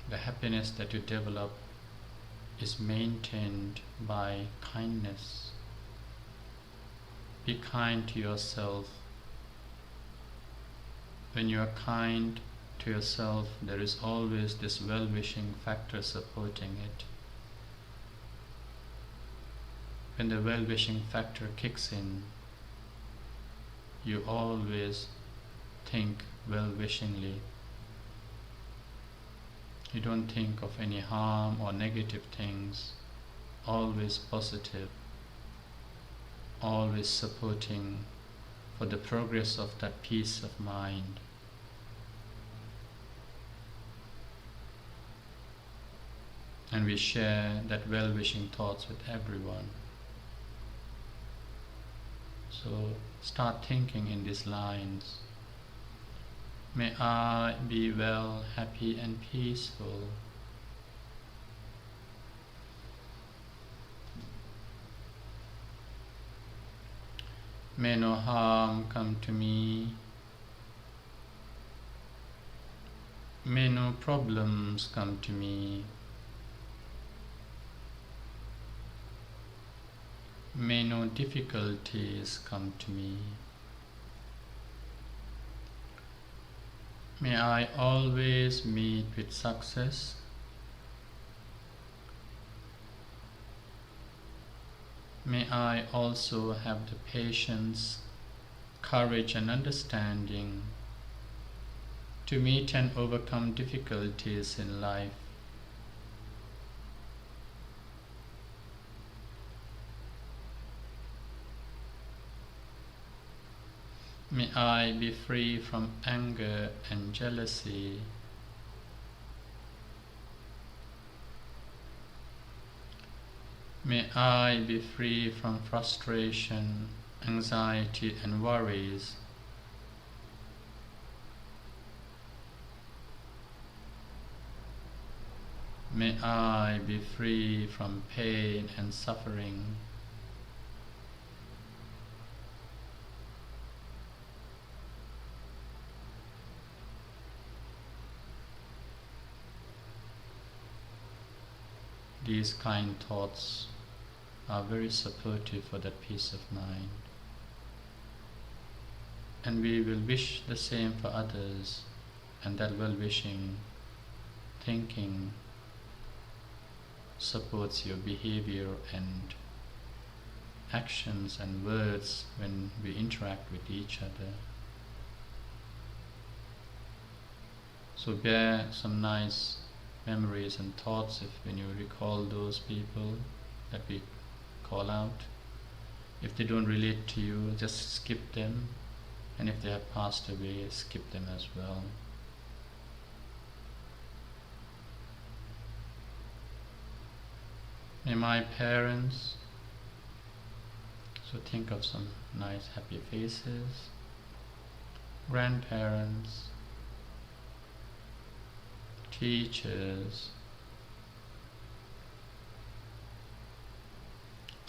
The happiness that you develop is maintained by kindness. Be kind to yourself. When you are kind to yourself, there is always this well-wishing factor supporting it. When the well-wishing factor kicks in, you always think well-wishingly. You don't think of any harm or negative things, always positive, always supporting for the progress of that peace of mind. And we share that well-wishing thoughts with everyone. So start thinking in these lines. May I be well, happy and peaceful. May no harm come to me. May no problems come to me. May no difficulties come to me. May I always meet with success. May I also have the patience, courage and understanding to meet and overcome difficulties in life. May I be free from anger and jealousy. May I be free from frustration, anxiety and worries. May I be free from pain and suffering. These kind thoughts are very supportive for that peace of mind. And we will wish the same for others, and that well-wishing thinking supports your behavior and actions and words when we interact with each other. So bear some nice memories and thoughts when you recall those people that we call out. If they don't relate to you, just skip them, and if they have passed away, skip them as well. May my parents, so think of some nice happy faces, grandparents, teachers,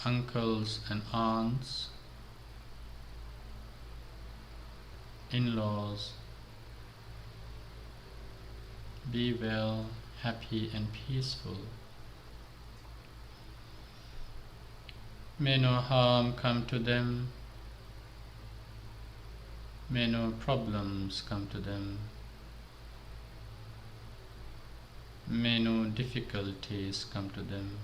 uncles and aunts, in-laws, be well, happy and peaceful. May no harm come to them. May no problems come to them. May no difficulties come to them.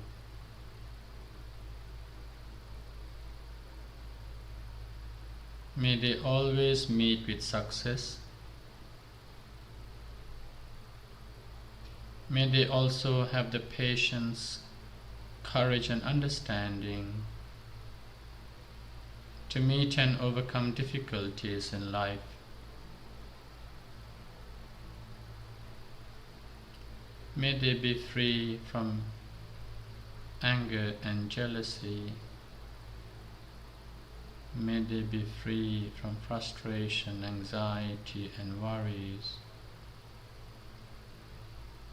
May they always meet with success. May they also have the patience, courage and understanding to meet and overcome difficulties in life. May they be free from anger and jealousy. May they be free from frustration, anxiety and worries.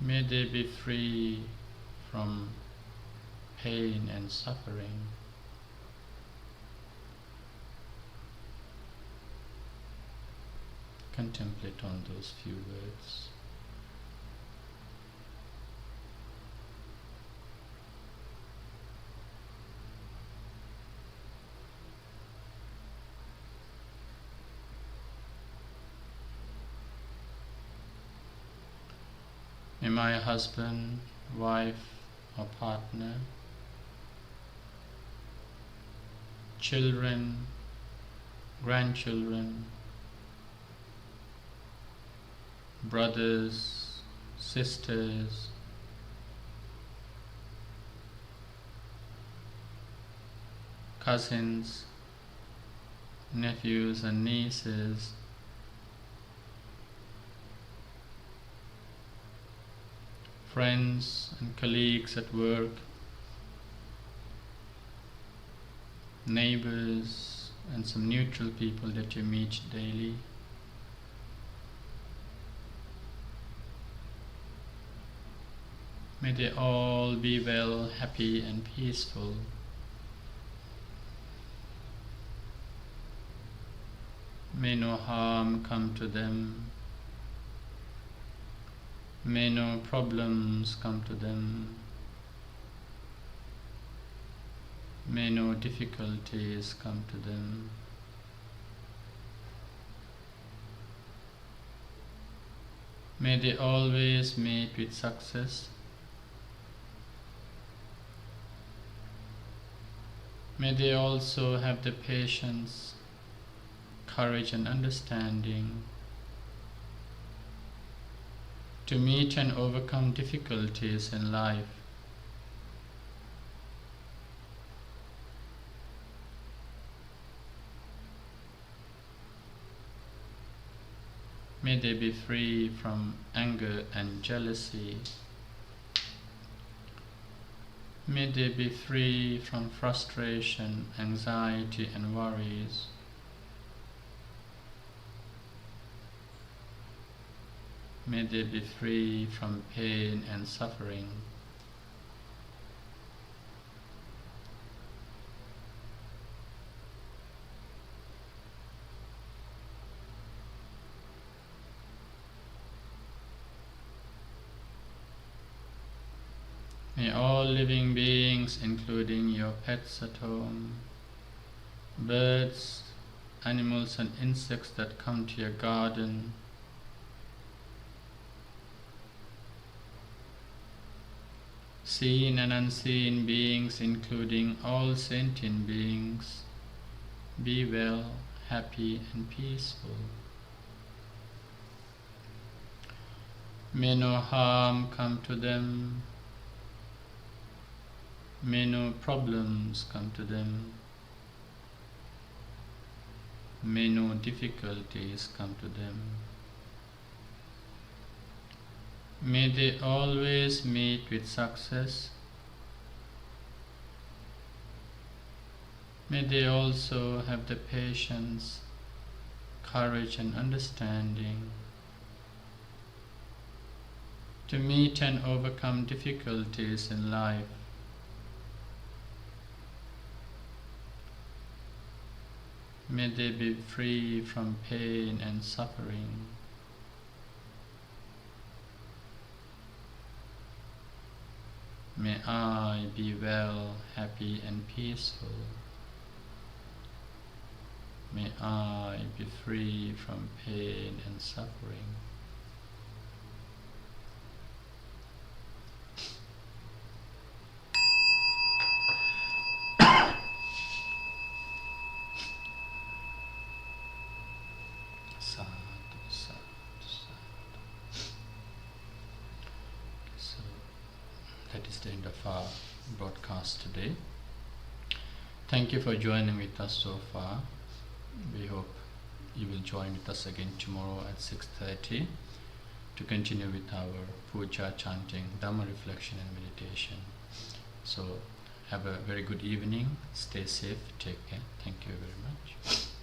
May they be free from pain and suffering. Contemplate on those few words. May my husband, wife or partner, children, grandchildren, brothers, sisters, cousins, nephews and nieces, friends and colleagues at work, neighbors and some neutral people that you meet daily. May they all be well, happy and peaceful. May no harm come to them. May no problems come to them. May no difficulties come to them. May they always meet with success. May they also have the patience, courage and understanding to meet and overcome difficulties in life. May they be free from anger and jealousy. May they be free from frustration, anxiety and worries. May they be free from pain and suffering. May all living beings, including your pets at home, birds, animals and insects that come to your garden, seen and unseen beings, including all sentient beings, be well, happy and peaceful. May no harm come to them. May no problems come to them. May no difficulties come to them. May they always meet with success. May they also have the patience, courage and understanding to meet and overcome difficulties in life. May they be free from pain and suffering. May I be well, happy and peaceful. May I be free from pain and suffering. Sadhu, sadhu, sadhu. the end of our broadcast today. Thank you for joining with us so far. We hope you will join with us again tomorrow at 6:30 to continue with our Puja, chanting, Dhamma reflection and meditation. So have a very good evening. Stay safe. Take care. Thank you very much.